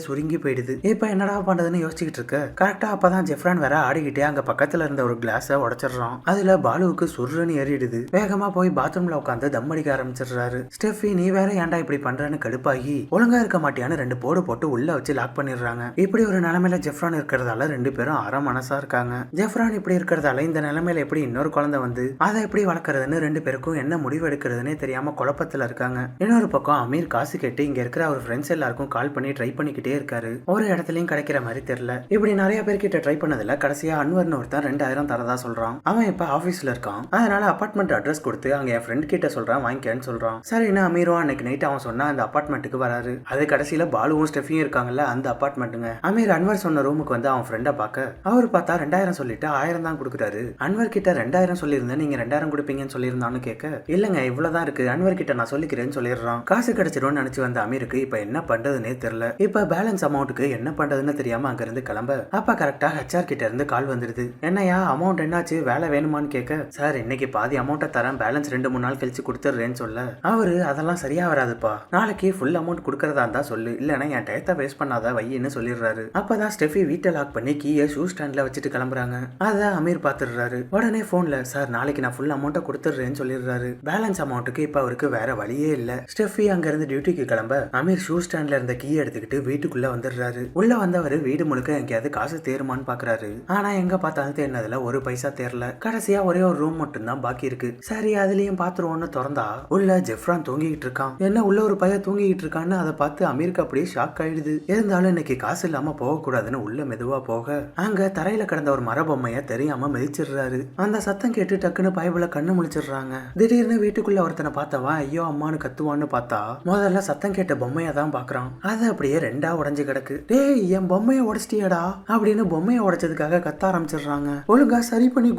சுருங்கி போயிடுது. இப்ப என்னடா பண்றதுன்னு யோசிச்சுக்கிட்டு இருக்க கரெக்டா அப்பதான் ஜெஃப்ரான் வேற ஆடிக்கிட்டே அங்க பக்கத்துல இருந்த ஒரு கிளாஸ உடைச்சிடறான். அதுல பாலுவுக்கு சுருன்னு ஏறிடுது. வேகமா போய் பாத்ரூம்ல உட்காந்து தம் அடிக்க ஆரம்பிச்சிடுறாரு. ஸ்டெஃபி நீ வேற ஏன்டா இப்படி பண்றன்னு கடுப்பாகி ஒழுங்கா இருக்க மாட்டியான்னு 2 போடு போட்டு உள்ள வச்சு லாக் பண்ணிடுறாங்க. இப்படி ஒரு நிலைமையில ஜெஃப்ரான் இருக்கிறதால 2 பேரும் அரை மனசா இருக்காங்க. ஜெஃப்ரான் இப்படி இருக்கிறதால இந்த நிலைமையில எப்படி இன்னொரு குழந்தை வந்து அதை எப்படி வளர்க்கறதுன்னு 2 பேருக்கும் என்ன முடிவு எடுக்கிறதுனே தெரியாம குழப்பத்துல இருக்காங்க. இன்னொரு பக்கம் அமீர் காசு கேட்டு இங்க இருக்கிற அவர் ஃப்ரெண்ட்ஸ் எல்லாருக்கும் கால் பண்ணி ட்ரை பண்ணிக்கிட்டே இருக்காரு. ஒரு இடத்துலயும் கிடைக்கிற மாதிரி தெரியல. இப்படி நிறைய பேர்கிட்ட ட்ரை பண்ணதுல கடைசியா அன்வர்னு ஒருத்தன் 2000 தரதா சொல்றான். அவன் இப்ப ஆபீஸ்ல இருக்கான். அதனால அபார்ட்மெண்ட் அட்ரஸ் கொடுத்து அங்க என் ஃப்ரெண்ட் கிட்ட சொல்றான் வாங்கிக்கன்னு சொல்றான். சரின்னு அமீரும் அன்னைக்கு நைட் அவன் சொன்னா அந்த அபார்ட்மெண்ட்டுக்கு வராரு. அது கடைசியில பாலுவும் ஸ்டெஃபியும் இருக்காங்கல்ல அந்த அபார்ட்மெண்ட்டுங்க. அமீர் அன்வர் சொன்ன ரூமுக்கு வந்து அவன் ஃப்ரெண்ட பாக்க அவர் பார்த்தா 2000 சொல்லிட்டு 1000 தான் கொடுக்குறாரு. அன்வர் கிட்ட 2000 சொல்லியிருந்தேன், நீங்க 2000 கொடுப்பீங்கன்னு சொல்லியிருந்தான்னு கேட்க இல்லங்க இவ்வளவுதான் இருக்கு, அன்வர் கிட்ட நான் சொல்லிக்கிறேன்னு சொல்லிடுறான். காசு கிடைச்சிரும்னு நினைச்சு வந்த அமீருக்கு இப்ப என்ன பண்றதுன்னே தெரியல. இப்ப பேலன்ஸ் அமௌண்ட்டுக்கு என்ன பண்றதுன்னு தெரியாம அங்க இருந்து கிளம்ப அப்ப கரெக்டா ஹெச்ஆர் கிட்ட இருந்து கால் வந்துருது. என்னையா அமௌண்ட் என்னாச்சு, வேலை வேணுமான்னு கேட்க சார் இன்னைக்கு பாதி அமௌண்ட்டை தரேன், பேலன்ஸ் 2-3 நாள் கழிச்சு கொடுத்துட்றேன்னு சொல்ல அவரு அதெல்லாம் சரியா வராதுப்பா, நாளைக்கு ஃபுல் அமௌண்ட் கொடுக்கறதா இருந்தா சொல்லு, இல்லைன்னா என் டயத்தை வேஸ்ட் பண்ணாத வையின்னு சொல்லிடுறாரு. அப்பதான் ஸ்டெஃபி வீட்டை லாக் பண்ணி கீயை ஷூ ஸ்டாண்ட்ல வச்சுட்டு கிளம்புறாங்க. அத அமீர் பாத்துடுறாரு. உடனே போன்ல சார் நாளைக்கு நான் ஃபுல் அமௌண்ட்டை கொடுத்துடுறேன்னு சொல்லிடுறாரு. பேலன்ஸ் அமௌண்ட்டுக்கு இப்ப அவருக்கு வேற வழியே இல்ல. ஸ்டெஃபி அங்க இருந்து டியூட்டிக்கு கிளம்ப அமீர் ஷூ ஸ்டாண்ட்ல இருந்த கீ எடுத்துக்கிட்டு வீட்டுக்குள்ள வந்துடுறாரு. உள்ள வந்தவர் வீடு முழுக்க எங்கேயாவது காசு தேருமான்னு பாக்குறாரு. ஆனா எங்க பார்த்தாலும் தேர்னதுல ஒரு பைசா தேரல. கடைசியா ஒரே ஒரு ரூம் மட்டும் தான் பாக்கி இருக்கு. சரி அதுலயும் பாத்துருவோம்னு திறந்தா உள்ள ஜெஃப்ரான் தூங்கிட்டு இருக்கான். என்ன உள்ள ஒரு பையன் தூங்கிட்டு இருக்கான்னு அதை பார்த்து அமீருக்கு அப்படியே ஷாக் ஆயிடுது. இருந்தாலும் இன்னைக்கு காசு இல்லாம போக கூடாதுன்னு உள்ள மெதுவா போக அங்க தரையில கிடந்த ஒரு மர பொம்மைய தெரியாம மிதிச்சிடுறாரு. அந்த சத்தம் கேட்டு டக்குன்னு பயபுல கண்ணு முழிச்சிடுறாங்க. திடீர்னு வீட்டுக்குள்ள ஒருத்தனை பார்த்தவன் ஐயோ அம்மானு கத்துவான்னு பார்த்தா முதல்ல சத்தம் கேட்ட பொம்மைய தான் பாக்குறான். அது அப்படியே 2ஆ உடைஞ்சு கிடக்கு. டேய் என் பொம்மைய உடைச்சிட்டியடா அப்படின்னு பொம்மைய உடைச்சதுக்காக கத்த ஆரம்பிச்சிடுறாங்க. ஒழுங்கா சரி பண்ணி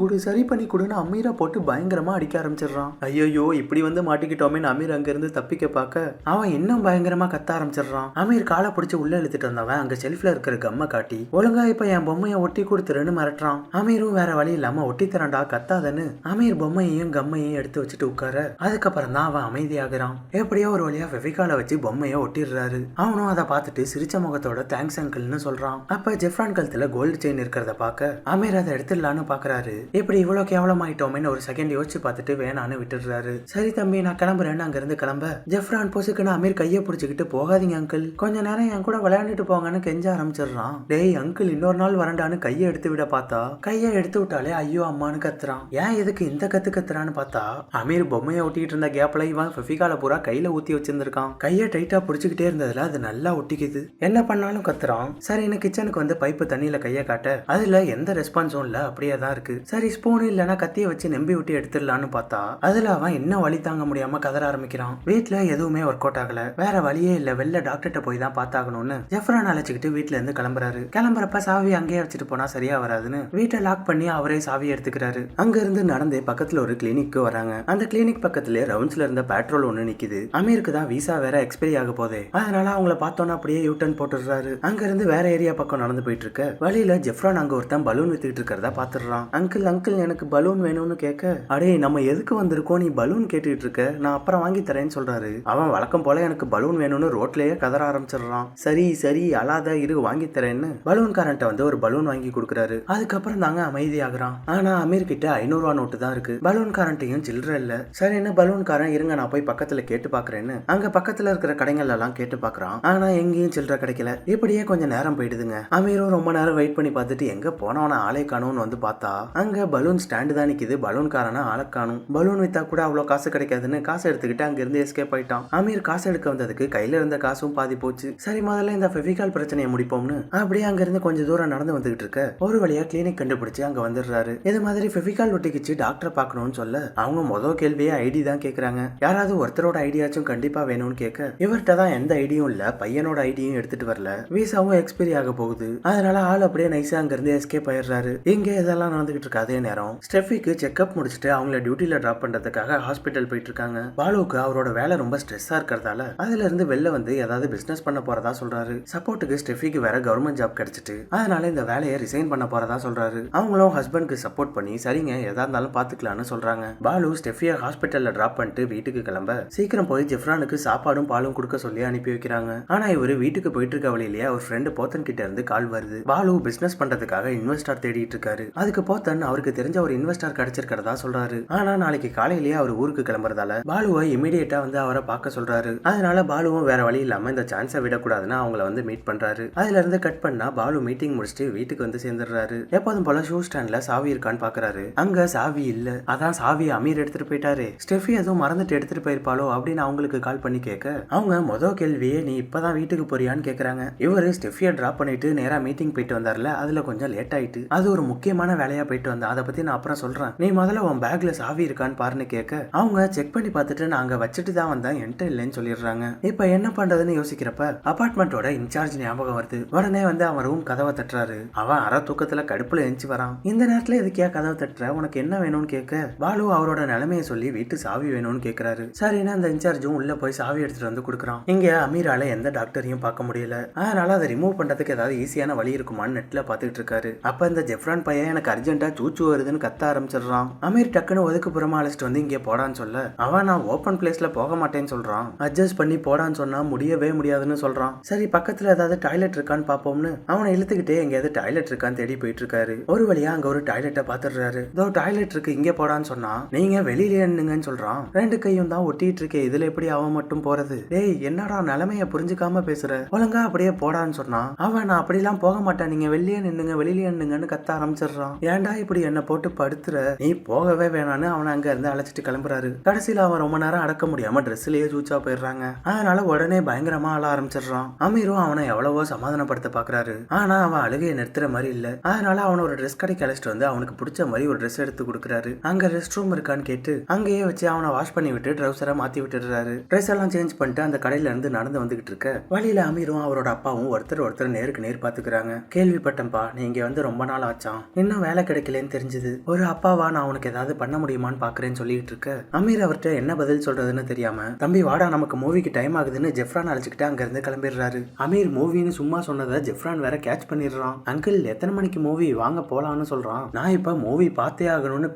கொடுன்னு அமீரை போட்டு பயங்கரமா அடிக்க ஆரம்பிச்சிடுறான். ஐயோ இப்படி வந்து மாட்டிக்கிட்டோமே அமீர் அங்க இருந்து தப்பிக்க பார்க்க அவன் இன்னும் பயங்கரமா கத்த ஆரம்பிச்சிடுறான். அமீர் காலை பிடிச்சு உள்ள இழுத்துட்டு வந்தவன் அங்க செல்ஃப்ல இருக்கிற கம்மை காட்டி ஒழுங்கா இப்ப என் பொம்மைய ஒட்டி கொடுத்துருன்னு மிரட்டுறான். அமீரும் வேற வழி இல்லாம ஒட்டி தரண்டா கத்தாதன்னு அமீர் பொம்மையையும் கம்மையும் எடுத்து வச்சுட்டு உட்கார அதுக்கப்புறம் தான் அவன் அமைதியாகிறான். எப்படியோ ஒரு வழியா ஃபெவிகாலை வச்சு பொம்மைய ஒட்டிடுறாரு. அவனும் அதை பார்த்துட்டு சிரிச்ச முகத்தோட தேங்க்ஸ் அங்கிள்னு சொல்றான். அப்ப ஜெஃப்ரான் கழுத்துல கோல்டு செயின் இருக்கிறத பார்க்க அமீர் அதை எடுத்துடலான்னு பாக்குறாரு. இப்படி இவ்வளவு கேவலமாயிட்டோமேன்னு ஒரு செகண்ட் யோசிச்சு பார்த்துட்டு வேணான்னு விட்டுடுறாரு. சரி தம்பி நான் கிளம்புறேன்னு அங்க இருந்து கிளம்ப ஜெஃப்ரான் பொசுக்குன்னு அமீர் கையை பிடிச்சிக்கிட்டு போகாதீங்க அங்கிள், கொஞ்ச நேரம் என் கூட விளையாண்டுட்டு போங்கன்னு கெஞ்ச ஆரம்பிச்சிடுறான். டேய் அங்கிள் இன்னொரு நாள் வரண்டான்னு கையை எடுத்து விட பார்த்தா கையை எடுத்து விட்டாலே ஐயோ அம்மான்னு கத்துறான். ஏன் எதுக்கு இந்த கத்துறான்னு பார்த்தா அமீர் பொம்மையை ஒட்டிட்டு இருந்த கேப்ல இவன் ஃபெவிகால பூரா கையில ஊத்தி வச்சிருந்திருக்கான். கையை டைட்டா பிடிச்சிக்கிட்டே இருந்ததுல அது நல்லா ஒட்டிக்குது. என்ன பண்ணாலும் கத்துறான். சரின்னு கிச்சனுக்கு வந்து பைப்பு தண்ணியில கையை காட்ட அதுல எந்த ரெஸ்பான்ஸும் இல்ல, அப்படியே தான் இருக்கு. சரி ஸ்பூன் இல்லைன்னா கத்திய வச்சு நம்பி விட்டு எடுத்துடலான்னு பார்த்தா அதுல அவன் இன்னும் வலி தாங்க முடியாம கதற ஆரம்பிக்கிறான். வீட்டுல எதுவுமே ஒர்க் அவுட் ஆகல. வேற வழியே இல்ல, வெளில டாக்டர்கிட்ட போய் தான் பார்த்தாகணும்னு ஜெஃப்ரான் அழைச்சிக்கிட்டு வீட்டுல இருந்து கிளம்புறாரு. கிளம்புறப்ப சாவி அங்கேயே வச்சுட்டு போனா சரியா வராதுன்னு வீட்டை லாக் பண்ணி அவரே சாவி எடுத்துக்கிறாரு. அங்க இருந்து நடந்தே பக்கத்துல ஒரு கிளினிக்கு வராங்க. அந்த கிளினிக் பக்கத்துல ரவுண்ட்ஸ்ல இருந்த பெட்ரோல் ஒண்ணு நிக்குது. அமீருக்கு தான் விசா வேற எக்ஸ்பைரி ஆக போதே, அதனால அவங்கள பார்த்தோன்னா அப்படியே யூட்டர்ன் போட்டுடுறாரு. அங்க இருந்து வேற ஏரியா பக்கம் நடந்து போயிட்டு இருக்க வழியில ஜெஃப்ரான் அங்க ஒருத்தன் பலூன் வித்துக்கிட்டு இருக்கிறதா பாத்துடுறான். அங்கிள் எனக்கு பலூன் வேணும்னு கேட்க அடே நம்ம எதுக்கு வந்திருக்கோம், நீ பலூன் கேட்டுட்டு இருக்க, நான் அப்புறம் வாங்கி தரேன்னு சொல்றாரு. அவன் வழக்கம் போல எனக்கு பலூன் வேணும்னு ரோட்லயே கதற ஆரம்பிச்சிடுறான். சரி அழாத இரு வாங்கி தரேன்னு பலூன் காரன்ட்ட வந்து ஒரு பலூன் வாங்கி கொடுக்குறாரு. அதுக்கப்புறம் தாங்க அமைதியாகிறான். ஆனா அமீர் கிட்ட 500 ரூபா நோட்டு தான் இருக்கு. பலூன் காரன்ட்டையும் சில்லற இல்ல. சரின்னு பலூன் காரன் இருங்க நான் போய் பக்கத்துல கேட்டு பாக்குறேன்னு அங்க பக்கத்துல இருக்கிற கடைகள் எல்லாம் கேட்டு பாக்குறான். ஆனா எங்கேயும் சில்லற கிடைக்கல. இப்படியே கொஞ்சம் நேரம் போயிடுதுங்க. அமீரும் ரொம்ப நேரம் வெயிட் பண்ணி பார்த்துட்டு எங்க போனவன ஆளே காணும்னு வந்து பார்த்தா அங்க பலூன் ஸ்டாண்டு தான் நிக்குது. பலூன் காரனா ஆளை காணும். பலூன் வித்தா கூட அவ்வளவு காசு கிடைக்காதுன்னு காசு எடுத்துக்கிட்டு அங்க இருந்து எஸ்கேப் ஆயிட்டான். அமீர் காசு எடுக்க வந்ததுக்கு கையில இருந்த காசும் பாதி போச்சு. சரி முதல்ல இந்த ஃபெவிகால் பிரச்சனையை முடிப்போம்னு அப்படியே அங்க இருந்து கொஞ்சம் தூரம் நடந்து வந்துகிட்டு இருக்க ஒரு வழியா கிளினிக் கண்டுபிடிச்சு அங்க வந்துடுறாரு. இது மாதிரி ஃபெவிகால் ஒட்டிக்கிச்சு டாக்டர் பாக்கணும்னு சொல்ல அவங்க முதல் கேள்வியே ஐடி தான் கேக்குறாங்க. யாராவது ஒருத்தரோட ஐடியாச்சும் கண்டிப்பா வேணும்னு கேட்க இவர்கிட்ட தான் எந்த ஐடியும் இல்ல, பையனோட ஐடியும் எடுத்துட்டு வரல, விசாவும் எக்ஸ்பைரி ஆக போகுது. அதனால ஆள் அப்படியே நைஸா அங்க இருந்து எஸ்கேப் ஆயிடுறாரு. இங்க இதெல்லாம் நடந்துகிட்டு இருக்க அதே நேரம் ஸ்டெஃபிக்கு செக்அப் முடிச்சுட்டு அவங்கள டியூட்டில டிராப் பண்றதுக்காக ஹாஸ்பிட்டல் போயிட்டு இருக்காங்க. பாலுவுக்கு அவரோட வேலை ரொம்ப ஸ்ட்ரெஸ்ஸா இருக்கிறதால அதுல இருந்து வெளில வந்து ஏதாவது பிசினஸ் பண்ண போறதா சொல்றாரு. சப்போர்ட்டுக்கு ஸ்டெஃபிக்கு வேற கவர்மெண்ட் ஜாப் கிடைச்சிட்டு அதனால இந்த வேலையை ரிசைன் பண்ண போறதா சொல்றாரு. அவங்களும் ஹஸ்பண்ட்க்கு சப்போர்ட் பண்ணி சரிங்க எதா இருந்தாலும் பாத்துக்கலாம்னு சொல்றாங்க. பாலு ஸ்டெஃபியை ஹாஸ்பிட்டல்ல டிராப் பண்ணிட்டு வீட்டுக்கு கிளம்ப சீக்கிரம் போய் ஜெஃப்ரானுக்கு சாப்பாடும் பாலும் கொடுக்க சொல்லி அனுப்பி வைக்கிறாங்க. ஆனா இவரு வீட்டுக்கு போயிட்டு இருக்க வழியிலேயே அவர் ஃப்ரெண்டு போத்தன் கிட்ட இருந்து கால் வருது. பாலு பிசினஸ் பண்றதுக்காக இன்வெஸ்டர் தேடிட்டு இருக்காரு. அதுக்கு போத்தன் அவருக்கு தெரிஞ்ச ஒரு இன்வெஸ்டர் கிடைச்சிருக்கிறதா சொல்றாரு. ஆனா நாளைக்கு காலையிலேயே அவர் ஊருக்கு கிளம்புறதால பாலுவை இமீடியட்டா வந்து அவரை பார்க்க சொல்றாரு. அதனால பாலுவும் வேற வழி இல்லாம இந்த சான்ஸை விடக்கூடாதுன்னு அவங்கள வந்து மீட் பண்றாரு. அதுல இருந்து கட் பண்ணா பாலு மீட்டிங் முடிச்சுட்டு வீட்டுக்கு வந்து சேர்ந்துடுறாரு. எப்போதும் போல ஷூ ஸ்டாண்ட்ல சாவி இருக்கான்னு பாக்குறாரு. அங்க சாவி இல்ல. அதான் சாவியை அமீர் எடுத்துட்டு போயிட்டாரு. ஸ்டெஃபி எதுவும் மறந்துட்டு எடுத்துட்டு போயிருப்பாளோ அப்படின்னு அவங்களுக்கு கால் பண்ணி கேட்க அவங்க மொதல் கேள்வியே நீ இப்பதான் வீட்டுக்கு போறியான்னு கேக்குறாங்க. இவரு ஸ்டெஃபியை டிராப் பண்ணிட்டு நேரா மீட்டிங் போயிட்டு வந்தார்ல, அதுல கொஞ்சம் லேட் ஆயிட்டு அது ஒரு முக்கியமான வேலையா போயிட்டு வந்தா, அதை பத்தி நான் அப்புறம் சொல்றேன், நீ முதல்ல உன் பேக்ல சாவி இருக்கான்னு பாருன்னு கேட்க அவங்க செக் பண்ணி பார்த்துட்டு நாங்க வச்சுட்டு தான் வந்தேன், என்கிட்ட இல்லைன்னு சொல்லிடுறாங்க. இப்ப என்ன பண்றதுன்னு யோசிக்கிறப்ப அபார்ட்மெண்டோட இன்சார்ஜ் ஞாபகம் வருது. உடனே வந்து அவன் ரூம் கதவை தட்டுறாரு. அவன் அரை தூக்கத்துல கடுப்புல எஞ்சி வரான். இந்த நேரத்துல எதுக்கியா கதவை தட்டுற, உனக்கு என்ன வேணும்னு கேட்க பாலு அவரோட நிலைமையை சொல்லி வீட்டு சாவி வேணும்னு கேட்கிறாரு. சரின்னா அந்த இன்சார்ஜும் உள்ள போய் சாவி எடுத்துட்டு வந்து கொடுக்குறான். இங்க அமீரால எந்த டாக்டரையும் பார்க்க முடியல. அதனால அதை ரிமூவ் பண்றதுக்கு ஏதாவது ஈஸியான வழி இருக்குமான்னு நெட்ல பாத்துட்டு இருக்காரு. அப்ப இந்த ஜெஃப்ரான் பையன் எனக்கு அர்ஜென்ட்டா சூச்சு வருதுன்னு கத்த ஆரம்பிச்சிடுறான். அமீர் டக்குன்னு ஒதுக்குப்புறமா அழைச்சிட்டு வந்து இங்கே போடான்னு சொல்ல அவன் நான் ஓப்பன் பிளேஸ்ல போக மாட்டேன்னு சொல்றான். அட்ஜஸ்ட் பண்ணி போடான்னு சொன்னா முடியவே முடியாதுன்னு சொல்றான். சரி பக்கத்துல ஏதாவது டாய்லெட் இருக்கான்னு பாப்போம்னு அவனை இழுத்துக்கிட்டே எங்கேயாவது டாய்லெட் இருக்கான்னு தேடி போயிட்டு இருக்காரு. ஒரு வழியா அங்க ஒரு டாய்லெட்டை பாத்துடுறாரு. இதோ டாய்லெட் இருக்கு, இங்கே போடான்னு சொன்னா நீங்க வெளியில என்னங்கன்னு சொல்றான். ரெண்டு கையும் தான் ஒட்டிட்டு இருக்கே, இதுல எப்படி அவன் மட்டும் போறது? டேய் என்னடா நிலைமைய புரிஞ்சுக்காம பேசுற, ஒழுங்கா அப்படியே போடான்னு சொன்னா அவன் நான் அப்படிலாம் போக மாட்டேன், நீங்க வெளியே நின்னுங்க வெளியே நின்னுங்கன்னு கத்த ஆரம்பிச்சிடுறான். ஏன்டா இப்படி என்ன போட்டு படுத்துற, நீ போகவே வேணான்னு அவனை அங்க இருந்து அழைச்சிட்டு கிளம்புறாரு. கடைசியில அவன் ரொம்ப நேரம் அடக்க முடியாம ட்ரெஸ்லயே சூச்சா போயிடுறாங்க. அதனால உடனே பயங்கரமா அழ ஆரம்பிச்சிடுறான். அமீரும் அவனை எவ்வளவோ சமாதானப்படுத்த பாக்குறாரு. ஆனா அவன் அழுகையை நிறுத்துற மாதிரி இல்ல. அதனால அவன் ஒரு ட்ரெஸ் கடைக்கு அழைச்சிட்டு வந்து அவனுக்கு பிடிச்ச மாதிரி ஒரு ட்ரெஸ் எடுத்து கொடுக்குறாரு. அங்க ரெஸ்ட் ரூம் இருக்கான்னு கேட்டு அங்கேயே வச்சு அவனை வாஷ் பண்ணி விட்டு ட்ரௌசரை மாத்தி விட்டுடுறாரு. ட்ரெஸ் எல்லாம் சேஞ்ச் பண்ணிட்டு அந்த கடையில இருந்து நடந்து வந்துகிட்டு இருக்க வழியில அமீரும் அவரோட அப்பாவும் ஒருத்தர் நேருக்கு நேர் பாத்துக்கிறாங்க. கேள்விப்பட்டேன்பா, நீ இங்க வந்து ரொம்ப நாள் ஆச்சான், இன்னும் வேலை கிடைக்கலன்னு தெரிஞ்சது. ஒரு அப்பாவா நான் உனக்கு ஏதாவது பண்ண முடியுமான்னு பாக்குறேன்னு சொல்லிட்டு இருக்க அமீர் அவர்கிட்ட என்ன பதில் சொல்றதுன்னு தெரியாம தம்பி வாடா நமக்கு மூவிக்கு டைம் ஆகுதுன்னு ஜெஃப்ரான் அழைச்சிக்கிட்டு அங்க இருந்து கிளம்பிடுறாரு. அமீர் மூவின்னு சும்மா சொன்னதை ஜெஃப்ரான் வேற கேட்ச் பண்ணிடுறான். அங்கிள் எத்தனை மணிக்கு மூவி வாங்க போலான்னு சொல்றான். நான் இப்ப மூவி பார்த்தே ஆகணும்னு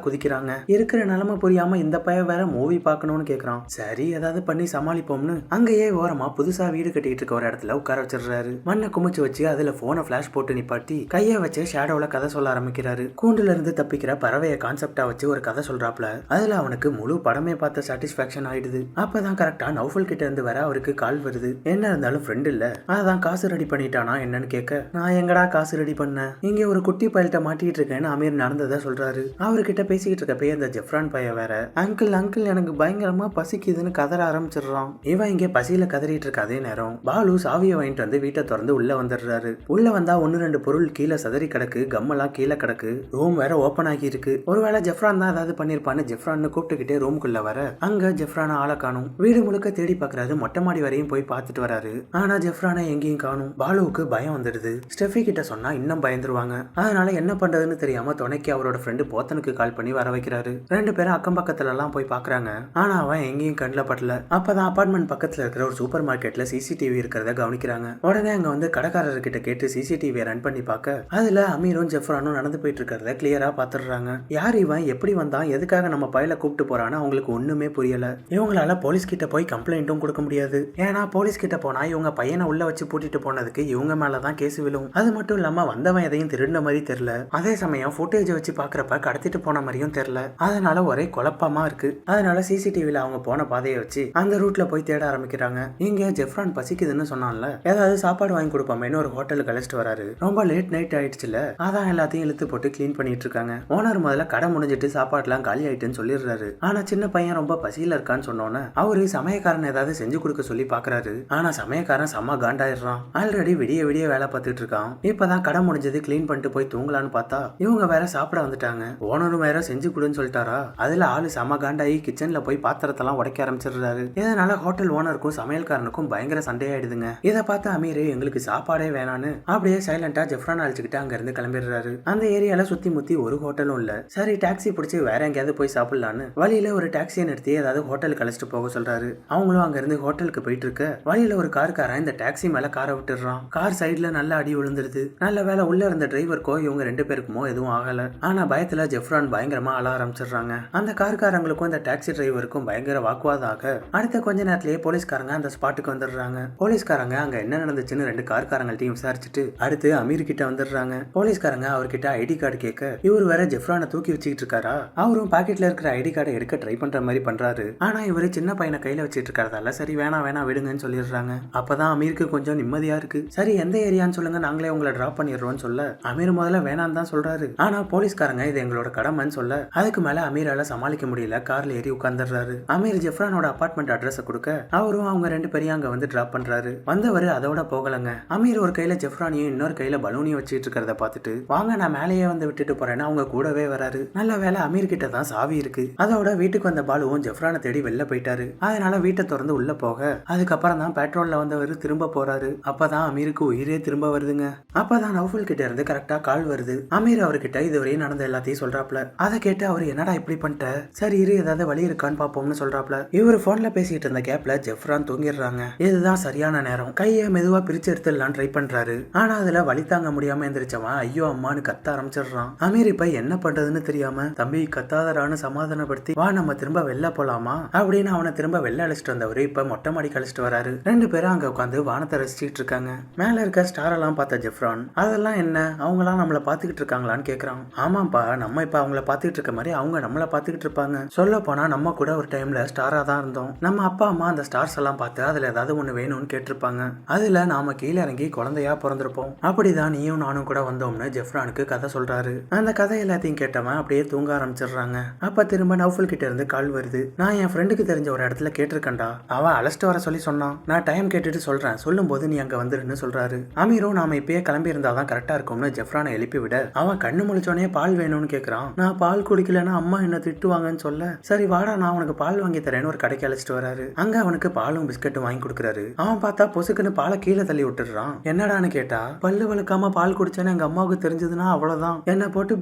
குதிக்கிறாங்க. இருக்கிற நிலைமை புரியாம இந்த பையன் வேற மூவி பார்க்கணும்னு கேக்குறான். சரி ஏதாவது பண்ணி சமாளிப்போம்னு அங்கேயே ஓரமா புதுசா வீடு கட்டிட்டு இருக்க ஒரு இடத்துல உட்கார வச்சிடுறாரு. மண்ணை குமிச்சு வச்சு அதுல போனை பிளாஷ் போட்டு நிப்பாட்டி கைய வச்சு ஷேடோல கதை சொல்ல ஆரம்பிக்கிறாரு. கூண்டுல இருந்து தப்பிக்கிற பறவைய கான்செப்டா வச்சு ஒரு கதை சொல்றாப்ல. அதுல அவனுக்கு முழு படமே பார்த்த சாட்டிஸ்பாக்சன் ஆயிடுது. அப்பதான் கரெக்டா நௌஃபல் கிட்ட இருந்து வர அவருக்கு கால் வருது. என்ன இருந்தாலும் ஃப்ரெண்ட் இல்ல, அதான் காசு ரெடி பண்ணிட்டானா என்னன்னு கேட்க நான் எங்கடா காசு ரெடி பண்ண, இங்க ஒரு குட்டி பயல்கிட்ட மாட்டிட்டு இருக்கேன்னு அமீர் நடந்ததை சொல்றாரு. அவர்கிட்ட பேசிக்கிட்டு இருக்கப்பே அந்த ஜெஃப்ரான் பையன் வேற அங்கிள் எனக்கு பயங்கரமா பசிக்குதுன்னு கதற ஆரம்பிச்சிடுறான். இவன் இங்க பசியில கதறிட்டு இருக்க அதே நேரம் பாலு சாவியை வாங்கிட்டு வந்து வீட்டை திறந்து உள்ள வந்துடுறாரு. உள்ள வந்தா 1-2 பொருள் கீழே சதறி கிடக்கு, கம்மெல்லாம் கீழே கிடக்கு, ரூம் வேற ஓபன் ஆகி இருக்கு. ஒருவேளை ஜெஃப்ரான் தான் ஏதாவது பண்ணிருப்பான்னு ஜெஃப்ரான் கூப்பிட்டுக்கிட்டே ரூமுக்குள்ள வர அங்க ஜெஃப்ரான ஆளை காணும். வீடு முழுக்க தேடி பாக்குறாரு. மொட்டை மாடி வரையும் போய் பார்த்துட்டு வராரு. ஆனா ஜெஃப்ரானை எங்கேயும் காணும். பாலுவுக்கு பயம் வந்துடுது. ஸ்டெஃபி கிட்ட சொன்னா இன்னும் பயந்துருவாங்க. அதனால என்ன பண்றதுன்னு தெரியாம துணைக்கு அவரோட ஃப்ரெண்டு போத்தனுக்கு கால் பண்ணி வர வைக்கிறாரு. 2 பேரும் அக்கம் பக்கத்துல எல்லாம் போய் பாக்குறாங்க. ஆனா அவன் எங்கேயும் கண்ணில் படல. அப்பதான் அபார்ட்மெண்ட் பக்கத்துல இருக்கிற ஒரு சூப்பர் மார்க்கெட்ல சிசிடிவி இருக்கிறத கவனிக்கிறாங்க. உடனே அங்க வந்து கடைக்காரர்கிட்ட கேட்டு சிசிடிவியை ரன் பண்ணி பார்க்க அதுல அமீரும் ஜெஃப்ரானும் நடந்து போயிட்டு இருக்கிறத கிளியரா பாத்துடுறாங்க. யார் இவன், எப்படி வந்தான், எதுக்காக நம்ம பையில கூப்பிட்டு போறான்னு அவங்களுக்கு ஒண்ணுமே புரியல. இவங்களால போலீஸ் கிட்ட போய் கம்ப்ளைண்ட்டும் கொடுக்க முடியாது. ஏன்னா போலீஸ் கிட்ட போனா இவங்க பையனை உள்ள வச்சு பூட்டிட்டு போனதுக்கு இவங்க மேலதான் கேஸ் விழும். அது மட்டும் இல்லாம வந்தவன் எதையும் திருடின மாதிரி தெரியல. அதே சமயம் ஃபுட்டேஜ் வச்சு பாக்குறப்ப கடத்திட்டு போன மாதிரியும் தெரியல. அதனால ஒரே குழப்பமா இருக்கு. அதனால சிசிடிவில அவங்க போன பாதையை வச்சு அந்த ரூட்ல போய் தேட ஆரம்பிக்கிறாங்க. இங்க ஜெஃப்ரான் பசிக்குதுன்னு சொன்னான்ல, ஏதாவது சாப்பாடு வாங்கி கொடுப்போமேன்னு ஒரு ஹோட்டலுக்கு அழைச்சிட்டு வராரு. ரொம்ப லேட் நைட் ஆயிடுச்சுல, அதான் எல்லாத்தையும் இழுத்து போட்டு கிளீன் பண்ணிட்டு இருக்காங்க. ஓனர் முதல்ல கடை முடிஞ்சிட்டு சாப்பாடுலாம் காலி ஆயிட்டுன்னு சொல்லிடுறாரு. ஆனா சின்ன பையன் ரொம்ப பசியில இருக்கான்னு சொன்னோன்னே அவரு சமயக்காரன் ஏதாவது செஞ்சு கொடுக்க சொல்லி பாக்குறாரு. ஆனா சமயக்காரன் செம்ம காண்டாயிடுறான். ஆல்ரெடி விடிய விடிய வேலை பார்த்துட்டு இருக்கான். இப்பதான் கடை முடிஞ்சது கிளீன் பண்ணிட்டு போய் தூங்கலான்னு பார்த்தா இவங்க வேற சாப்பிட வந்துட்டாங்க. ஓனரும் வேற செஞ்சு கொடுன்னு சொல்லிட்டாரா. அதுல ஆளு செம்ம காண்டாயி கிச்சன்ல போய் பாத்திரத்தெல்லாம் உடைக்க ஆரம்பிச்சிடுறாரு. இதனால ஹோட்டல் ஹோட்டல் ஓனருக்கும் சமையல்காரனுக்கும் பயங்கர சண்டையாயிடுதுங்க. இதை பார்த்து அமீர் எங்களுக்கு சாப்பாடே வேணான்னு அப்படியே சைலண்டா ஜெஃப்ரான் அழைச்சிக்கிட்டு அங்க இருந்து கிளம்பிடுறாரு. அந்த ஏரியால சுத்தி முத்தி ஒரு ஹோட்டலும் இல்ல. சரி டாக்ஸி பிடிச்சி வேற எங்கேயாவது போய் சாப்பிடலான்னு வழியில ஒரு டாக்ஸியை நிறுத்தி ஏதாவது ஹோட்டலுக்கு அழைச்சிட்டு போக சொல்றாரு. அவங்களும் அங்க இருந்து ஹோட்டலுக்கு போயிட்டு இருக்க வழியில ஒரு காருக்காரன் இந்த டாக்ஸி மேல காரை விட்டுறான். கார் சைடுல நல்ல அடி விழுந்துருது. நல்ல வேலை உள்ள இருந்த டிரைவருக்கோ இவங்க 2 பேருக்குமோ எதுவும் ஆகல. ஆனா பயத்துல ஜெஃப்ரான் பயங்கரமா அழ ஆரம்பிச்சிடுறாங்க. அந்த கார்காரங்களுக்கும் இந்த டாக்ஸி டிரைவருக்கும் பயங்கர வாக்குவாதம் ஆக அடுத்த கொஞ்ச நேரத்திலேயே போலீஸ்காரங்க அந்த ஸ்பாட்டுக்கு வந்துடுறாங்க. போலீஸ்காரங்க அங்க என்ன நடந்துச்சுன்னு 2 கார்காரங்கள்ட்டையும் விசாரிச்சுட்டு அடுத்து அமீர் கிட்ட வந்துடுறாங்க. போலீஸ்காரங்க அவர்கிட்ட ஐடி கார்டு கேட்க இவர் வேற ஜெஃப்ரானை தூக்கி வச்சுக்கிட்டு இருக்காரா. அவரும் பாக்கெட்ல இருக்கிற ஐடி கார்டை எடுக்க ட்ரை பண்ற மாதிரி பண்றாரு. ஆனா இவரு சின்ன பையனை கையில வச்சிட்டு இருக்கிறதால சரி வேணா விடுங்கன்னு சொல்லிடுறாங்க. அப்பதான் அமீருக்கு கொஞ்சம் நிம்மதியா இருக்கு. சரி எந்த ஏரியான்னு சொல்லுங்க, நாங்களே உங்களை டிராப் பண்ணிடுறோம்னு சொல்ல அமீர் முதல்ல வேணான்னு தான் சொல்றாரு. ஆனா போலீஸ்காரங்க இது எங்களோட கடமைன்னு சொல்ல அதுக்கு மேல அமீரால சமாளிக்க முடியல. கார்ல ஏறி உட்கார்ந்துடுறாரு. அமீர் ஜெஃப்ரானோட அபார்ட்மெண்ட் அட்ரஸ் கொடுக்க அவரும் அவங்க 2 பேரையும் அங்க வந்து டிராப் பண்றாரு. வந்தவரு அதோட போகலங்க. அமீர் ஒரு கையில ஜெஃப்ரானியும் இன்னொரு கையில பலூனியும் வச்சுட்டு இருக்கிறத பார்த்துட்டு வாங்க நான் மேலேயே வந்து விட்டுட்டு போறேன்னு அவங்க கூடவே வராரு. நல்ல வேலை அமீர் கிட்ட தான் சாவி இருக்கு. அதோட வீட்டுக்கு வந்த பாலுவும் ஜெஃப்ரானை தேடி வெளில போயிட்டாரு. அதனால வீட்டை திறந்து உள்ள போக அதுக்கப்புறம் தான் பெட்ரோல்ல வந்தவர் திரும்ப போறாரு. அப்பதான் அமீருக்கு உயிரே திரும்ப வருதுங்க. அப்பதான் நௌஃபல் கிட்ட இருந்து கரெக்டா கால் வருது. அமீர் அவர்கிட்ட இதுவரையும் நடந்த எல்லாத்தையும் சொல்றாப்ல. அதை கேட்டு அவர் என்னடா இப்படி பண்ணிட்ட, சரி இரு ஏதாவது வழி இருக்கான்னு பாப்போம்னு சொல்றாப்ல. இவர் போன்ல பேசிட்டு இருந்த கேப்ல ஜெஃப்ரான் தூங்கிடுறாங்க. இதுதான் சரியான நேரம். கையை மெதுவா பிரிச்சு எடுத்துடலாம் ட்ரை பண்றாரு. ஆனா அதுல வழி தாங்க முடியாம எந்திரிச்சவன் ஐயோ அம்மான்னு கத்த ஆரம்பிச்சிடுறான். அமீர் இப்ப என்ன பண்றதுன்னு தெரியாம தம்பி கத்தாதரான்னு சமாதானப்படுத்தி வா நம்ம திரும்ப வெளில போலாமா அப்படின்னு அவனை திரும்ப வெளில அழைச்சிட்டு வந்தவரு இப்ப மொட்டை மாடி கழிச்சிட்டு வராரு. 2 பேரும் அங்க உட்காந்து வானத்தை ரசிச்சிட்டு இருக்காங்க. மேல இருக்க ஸ்டார் எல்லாம் பார்த்த ஜெஃப்ரான் அதெல்லாம் என்ன அவங்களாம் நம்மள பாத்துக்கிட்டு இருக்காங்களான்னு கேக்குறான். ஆமாப்பா நம்ம இப்ப அவங்கள பாத்துக்கிட்டு இருக்க மாதிரி அவங்க நம்மள பாத்துக்கிட்டு இருப்பாங்க. சொல்ல போனா நம்ம கூட ஒரு டைம்ல ஸ்டாரா தான் இருந்தோம். நம்ம அப்பா அம்மா அந்த ஸ்டார்ஸ் எல்லாம் பார்த்து அதுல ஏதாவது ஒண்ணு வேணும்னு கேட்டிருப்பாங்க. அதுல நாம கீழே இறங்கி குழந்தையா பிறந்திருப்போம். அப்படிதான் நீயும் நானும் கூட வந்தோம்னு ஜெஃப்ரானுக்கு கதை சொல்றாரு. அந்த கதை எல்லாத்தையும் கேட்டவன் அப்படியே தூங்க ஆரம்பிச்சிடுறாங்க. அப்ப திரும்ப நௌஃபல் கிட்ட இருந்து கால் வருது. நான் என் ஃப்ரெண்டுக்கு தெரிஞ்ச ஒரு இடத்துல கேட்டிருக்கேன்டா, அவன் அழைச்சிட்டு வர சொல்லி சொன்னான். நான் டைம் கேட்டுட்டு சொல்றேன், சொல்லும் போது நீ அங்க வந்துருன்னு சொல்றாரு. அமீரும் நாம இப்பயே கிளம்பி இருந்தாதான் கரெக்டா இருக்கும்னு ஜெஃப்ரானை எழுப்பி விட அவன் கண்ணு முழிச்சோனே பால் வேணும்னு கேக்குறான். நான் பால் குடிக்கலன்னா அம்மா என்ன திட்டுவாங்கன்னு சொல்ல சரி வாடா நான் உனக்கு பால் வாங்கி தரேன்னு ஒரு கடைக்கு அழைச்சிட்டு வராரு. அங்க அவனுக்கு பாலும் பிஸ்கட்டும் வாங்கி கொடுக்குறாரு. அவன் பார்த்தா பொசுக்குன்னு பாலை கீழே தள்ளி விட்டுறான். என்னடான்னு கேட்டா பல்லு வளர்க்காம பால் குடிச்சேன்னு எங்க அம்மாவுக்கு தெரிஞ்சதுன்னா அவ்வளவுதான், என்ன போட்டு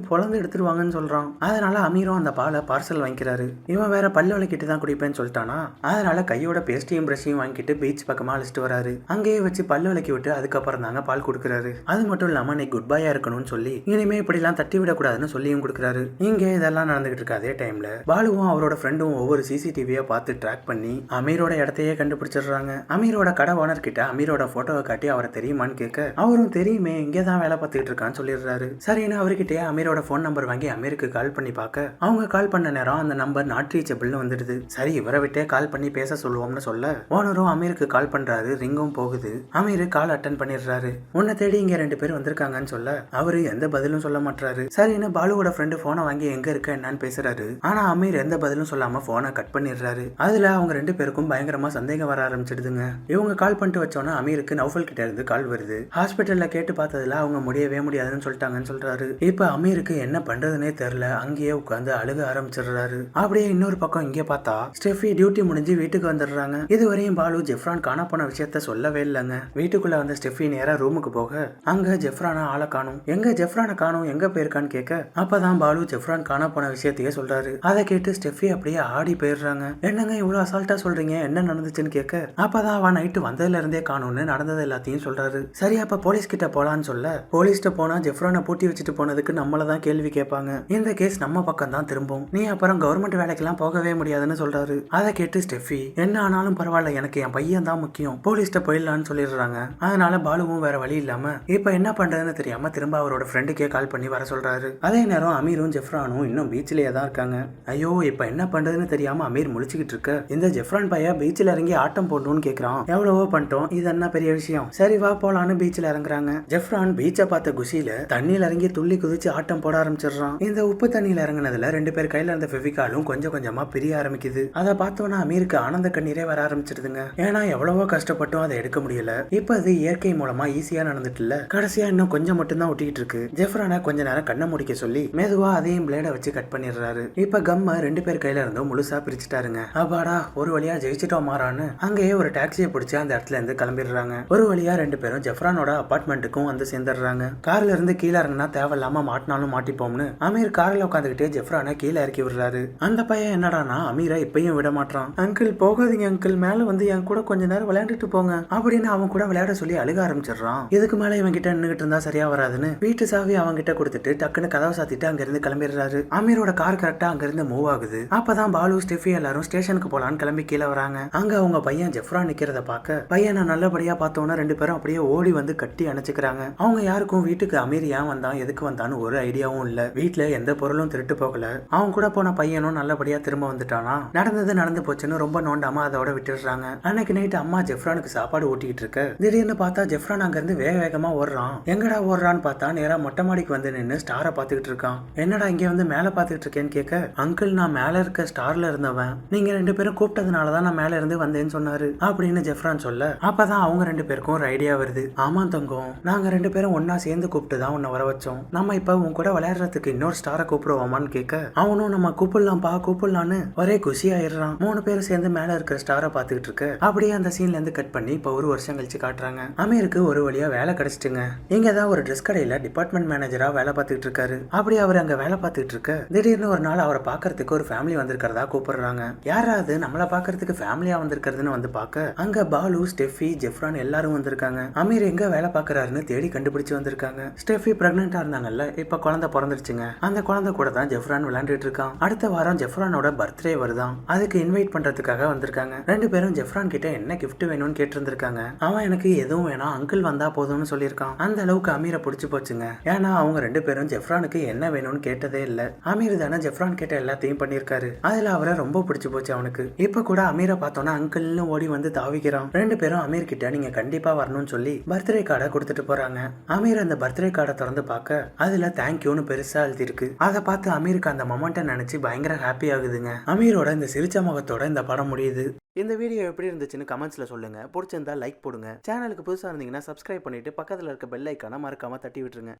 பொழந்து எடுத்துருவாங்கன்னு சொல்றான். அதனால அமீரும் அந்த பாலை பார்சல் வாங்கிக்கிறாரு. இவன் வேற பல்லு வளக்கிட்டு தான் குடிப்பேன்னு சொல்லிட்டானா, அதனால கையோட பேஸ்டையும் பிரஷையும் வாங்கிட்டு பீச் பக்கமா அழைச்சிட்டு வராரு. அங்கேயே வச்சு பல்லு விளக்கி விட்டு அதுக்கப்புறம் தாங்க பால் கொடுக்குறாரு. அது மட்டும் இல்லாம நீ குட் பாயா இருக்கணும்னு சொல்லி இனிமே இப்படி எல்லாம் தட்டி விடக்கூடாதுன்னு சொல்லியும் கொடுக்குறாரு. இங்க இதெல்லாம் நடந்துகிட்டு இருக்க அதே டைம்ல பாலுவும் அவரோட ஃப்ரெண்டும் ஒவ்வொரு சிசிடிவியா பார்த்து ட்ராக் பண்ணி அமீரோட இடத்தையே கண்டுபிடிச்சிடுறாங்க. அமீரோட கடை ஓனர் கிட்ட அமீரோட போட்டோவை காட்டி அவரை தெரியுமான்னு கேட்க அவரும் தெரியுமே இங்கேதான் வேலை பார்த்துட்டு இருக்கான்னு சொல்லிடுறாரு. சரின்னு அவர்கிட்டயே அமீரோட போன் நம்பர் வாங்கி அமீருக்கு கால் பண்ணி பார்க்க அவங்க கால் பண்ண நேரம் அந்த நம்பர் நாட் ரீச்சபிள்னு வந்துடுது. சரி இவரை விட்டே கால் பண்ணி பேச சொல்லுவோம்னு சொல்ல ஓனரும் அமீருக்கு கால் பண்றாரு. ரிங்கும் போகுது. அமீர் கால் அட்டன் பண்ணிடுறாரு. உன்னை தேடி இங்க 2 பேர் வந்திருக்காங்கன்னு சொல்ல அவரு எந்த பதிலும் சொல்ல மாட்டாரு. சரின்னு பாலுவோட ஃப்ரெண்டு போனை வாங்கி எங்க இருக்க என்னன்னு பேசுறாரு. ஆனா அமீர் எந்த பதிலும் சொல்லாம போனை கட் பண்ணிடுறாரு. அதுல அவங்க 2 பேருக்கும் பயங்கரமா சந்தேகம் வர ஆரம்பிச்சிடுதுங்க. இவங்க கால் பண்ணிட்டு வச்சோன்னா அமீருக்கு நௌஃபல் கிட்ட இருந்து கால் வருது. ஹாஸ்பிட்டல்ல கேட்டு பார்த்ததுல அவங்க முடியவே முடியாதுன்னு சொல்லிட்டாங்கன்னு சொல்றாரு. இப்ப அமீருக்கு என்ன பண்றதுன்னே தெரியல. அங்கேயே உட்காந்து அழுக ஆரம்பிச்சிடுறாரு. அப்படியே இன்னொரு பக்கம் இங்கே பார்த்தா ஸ்டெஃபி டியூட்டி முடிஞ்சு வீட்டுக்கு வந்துடுறாங்க. இதுவரையும் பாலு ஜெஃப்ரான் காண போன விஷயத்த சொல்லவே இல்லைங்க. வீட்டுக்குள்ள வந்த ஸ்டெஃபி நேரா ரூமுக்கு போக அங்க ஜெஃப்ரான ஆளை காணும். எங்க ஜெஃப்ரான காணும் எங்க போயிருக்கான்னு கேட்க அப்பதான் பாலு ஜெஃப்ரான் காண போன விஷயத்தையே சொல்றாரு. அதை கேட்டு ஸ்டெஃபி அப்படியே ஆடி போயிடுறாங்க. என்னங்க இவ்வளவு அசால்ட்டா சொல்றீங்க, என்ன நடந்துச்சுன்னு கேட்க அப்பதான் அவன் நைட்டு வந்ததுல இருந்தே காணும்னு நடந்தது எல்லாத்தையும் சொல்றாரு. சரி அப்ப போலீஸ் கிட்ட போலான்னு சொல்ல போலீஸ்ட போனா ஜெஃப்ரானை பூட்டி வச்சுட்டு போனதுக்கு நம்மளதான் கேள்வி கேட்பாங்க. இந்த கேஸ் நம்ம பக்கம் தான் திரும்பும். நீ அப்புறம் கவர்மெண்ட் வேலைக்கெல்லாம் போகவே முடியாதுன்னு சொல்றாரு. அதை கேட்டு ஸ்டெஃபி என்ன ஆனாலும் பரவாயில்ல, எனக்கு என் பையன் தான் முக்கியம், போலீஸ்ட போயிடலான்னு சொல்லிடுறாங்க. அதனால பாலுவும் வேற வழி இல்லாம இப்ப என்ன பண்றதுன்னு தெரியாம திரும்ப அவரோட ஃப்ரெண்டுக்கே கால் பண்ணி வர சொல்றாரு. அதே நேரம் அமீரும் ஜெஃப்ரானும் இன்னும் பீச்சிலேயே தான் இருக்காங்க. ஐயோ இப்ப என்ன பண்றதுன்னு தெரியாம அமீர் முழிச்சுக்கிட்டு இருக்க இந்த ஜெஃப்ரான் பையன் பீச்சில் இறங்கி ஆட்டம் போடணும்னு கேக்குறான். எவ்வளவோ பண்ணிட்டோம், இது என்ன பெரிய விஷயம், சரி வா போலான்னு பீச்சில் இறங்குறாங்க. ஜெஃப்ரான் பீச்சை பார்த்த குஷியில தண்ணியில இறங்கி துள்ளி குதிச்சு ஆட்டம் போட ஆரம்பிச்சிடுறான். இந்த உப்பு தண்ணியில இறங்குனதுல 2 பேர் கையில இருந்த ஃபெவிகாலும் கொஞ்சம் கொஞ்சமா பிரிய ஆரம்பிக்குது. அதை பார்த்தோன்னா அமீருக்கு ஆனந்த கண்ணீரே வர ஆரம்பிச்சிடுதுங்க. ஏன்னா எவ்வளவோ கஷ்டப்பட்டும் அதை எடுக்க முடியல. இப்ப அது இயற்கை மூலமா ஈஸியா நடந்துட்டு இல்ல, கடைசியா இன்னும் கொஞ்சம் மட்டும் தான் ஒட்டிக்கிட்டு இருக்கு. ஜெஃப்ரானை கொஞ்ச நேரம் கண்ணை முடிக்க சொல்லி மெதுவா அதையும் பிளேட வச்சு கட் பண்ணிடுறாரு. இப்ப கம்ம 2 பேர் கையில இருந்தும் முழுசா பிரிச்சுட்டாருங்க. அப்பாடா ஒரு வழியா ஜெயிச்சிட்டோம் வந்துட்டோமாரான்னு அங்கேயே ஒரு டாக்ஸியை பிடிச்சி அந்த இடத்துல இருந்து கிளம்பிடுறாங்க. ஒரு வழியா ரெண்டு பேரும் ஜெஃப்ரானோட அபார்ட்மெண்ட்டுக்கும் வந்து சேர்ந்துடுறாங்க. கார்ல இருந்து கீழே இறங்கினா தேவையில்லாம மாட்டினாலும் மாட்டிப்போம்னு அமீர் கார்ல உட்காந்துக்கிட்டே ஜெஃப்ரானை கீழே இறக்கி விடுறாரு. அந்த பையன் என்னடானா அமீரை இப்பயும் விட மாட்டான். அங்கிள் போகாதீங்க அங்கிள், மேல வந்து என் கூட கொஞ்ச நேரம் விளையாண்டுட்டு போங்க அப்படின்னு அவன் கூட விளையாட சொல்லி அழுக ஆரம்பிச்சிடுறான். இதுக்கு மேல இவன் கிட்ட நின்னுகிட்டு இருந்தா சரியா வராதுன்னு வீட்டு சாவி அவங்க கிட்ட கொடுத்துட்டு டக்குன்னு கதவை சாத்திட்டு அங்க இருந்து கிளம்பிடுறாரு. அமீரோட கார் கரெக்டா அங்க இருந்து மூவ் ஆகுது. அப்பதான் பாலு ஸ்டெஃபி எல்லாரும் ஸ்டேஷனுக்கு போலான்னு கிளம்பி கீழே வராங்க. அங்க அவங்க பையன் ஜெஃப்ரான் நிக்கிறத பார்க்க பையனை நல்லபடியா பார்த்தோன்னா ரெண்டு பேரும் அப்படியே ஓடி வந்து கட்டி அணைச்சுக்கிறாங்க. அவங்க யாருக்கும் வீட்டுக்கு அமீர் ஏன் வந்தான் எதுக்கு வந்தான்னு ஒரு ஐடியாவும் இல்ல. வீட்டுல எந்த பொருளும் திருட்டு போகல. அவங்க கூட போன பையனும் நல்லபடியா திரும்ப வந்துட்டானா. நடந்தது நடந்து போச்சுன்னு ரொம்ப நோண்டாம அதோட விட்டுடுறாங்க. அன்னைக்கு நைட்டு அம்மா ஜெஃப்ரானுக்கு சாப்பாடு ஊட்டிக்கிட்டு இருக்க திடீர்னு பார்த்தா ஜெஃப்ரான் அங்க இருந்து வேக வேகமா ஓடுறான். எங்கடா ஓடுறான்னு பார்த்தா நேரா மொட்டை மாடிக்கு வந்து நின்று ஸ்டாரை பாத்துக்கிட்டு இருக்கான். என்னடா இங்க வந்து மேல பாத்துக்கிட்டு இருக்கேன்னு கேட்க, அங்கிள் நான் மேல இருக்க ஸ்டார்ல இருந்தவன், நீங்க ரெண்டு பேரும் கூப்பிட்டதுனாலதான் நான் மேல இருந்து வந்தேன்னு சொன்னாரு அப்படின்னு ஜெஃப்ரான் சொல்ல, அப்பதான் அவங்க ரெண்டு பேருக்கும் ஒரு ஐடியா வருது. ஆமா தங்கம், நாங்க ரெண்டு பேரும் ஒன்னா சேர்ந்து கூப்பிட்டு தான் உன்னை வர வச்சோம். நம்ம இப்ப உன் கூட விளையாடுறதுக்கு இன்னொரு ஸ்டாரை கூப்பிடுவோமான்னு கேட்க, அவனும் நம்ம கூப்பிடலான்னு ஒரே குஷி ஆயிடுறான். மூணு பேரும் சேர்ந்து மேல இருக்கிற ஸ்டாரை பாத்துக்கிட்டு இருக்க அப்படியே அந்த சீன்ல இருந்து கட் பண்ணி இப்ப ஒரு வருஷம் கழிச்சு காட்டுறாங்க. அமீருக்கு ஒரு வழியா வேலை கிடைச்சிட்டுங்க. இங்கதான் ஒரு ட்ரெஸ் கடையில டிபார்ட்மெண்ட் மேனேஜரா வேலை பார்த்துட்டு இருக்காரு. அப்படி அவர் அங்க வேலை பார்த்துட்டு இருக்க திடீர்னு ஒரு நாள் அவரை பாக்குறதுக்கு ஒரு ஃபேமிலி வந்திருக்கிறதா கூப்பிடுறாங்க. யாராவது நம்மள பாக்குறதுக்கு ஃபேமிலியா வந்திருக்கிறதுன்னு வந்து பார்க்க அங்க பாலு, ஸ்டெஃபி, ஜெஃப்ரான் எல்லாரும் வந்திருக்காங்க. அமீர் எங்க வேலை பாக்குறாருன்னு தேடி கண்டுபிடிச்சு வந்திருக்காங்க. ஸ்டெஃபி பிரெக்னெண்டா இருந்தாங்கல்ல, இப்ப குழந்தை பிறந்துருச்சுங்க. அந்த குழந்தை கூட தான் ஜெஃப்ரான் விளையாண்டுட்டு இருக்கான். அடுத்த வாரம் ஜெஃப்ரானோட பர்த்டே வருதான். அதுக்கு இன்வைட் பண்றதுக்காக வந்திருக்காங்க. ரெண்டு பேரும் ஜெஃப்ரான் கிட்ட என்ன கிஃப்ட் வேணும்னு கேட்டு இருந்திருக்காங்க. அவன் எனக்கு எதுவும் வேணாம் அங்கிள் வந்தா போதும்னு சொல்லியிருக்கான். அந்த அளவுக்கு அமீரை பிடிச்சு போச்சுங்க. ஏன்னா அவங்க ரெண்டு பேரும் ஜெஃப்ரானுக்கு என்ன வேணும்னு கேட்டதே இல்ல. அமீர் தானே ஜெஃப்ரான் கிட்ட எல்லாத்தையும் பண்ணிருக்காரு. அதுல அவரை ரொம்ப பிடிச்சு போச்சு அவனுக்கு. இப்ப கூட அமீரை பார்த்தோன்னா அங்கிள்னு ஓடி வந்து தாவிக்கிறான். ரெண்டு பேரும் அமீர் கிட்ட நீங்க கண்டிப்பா வரணும்னு சொல்லி பர்த்டே கார்டை கொடுத்துட்டு போறாங்க. அமீர் அந்த பர்த்டே கார்டை திறந்து பார்க்க அதுல தேங்க்யூன்னு பெருசா எழுதி இருக்கு. அதை பார்த்து அமீருக்கு அந்த மொமெண்ட்டை நினைச்சு பயங்கர ஹாப்பி ஆகுதுங்க. அமீரோட இந்த சிரிச்ச முகத்தோட இந்த படம் முடியுது. இந்த வீடியோ எப்படி இருந்துச்சுன்னு கமெண்ட்ஸ்ல சொல்லுங்க. பிடிச்சிருந்தா லைக் போடுங்க. சேனலுக்கு புதுசா இருந்தீங்கன்னா சப்ஸ்கிரைப் பண்ணிட்டு பக்கத்துல இருக்க பெல் ஐக்கான மறக்காம தட்டி விட்டுருங்க.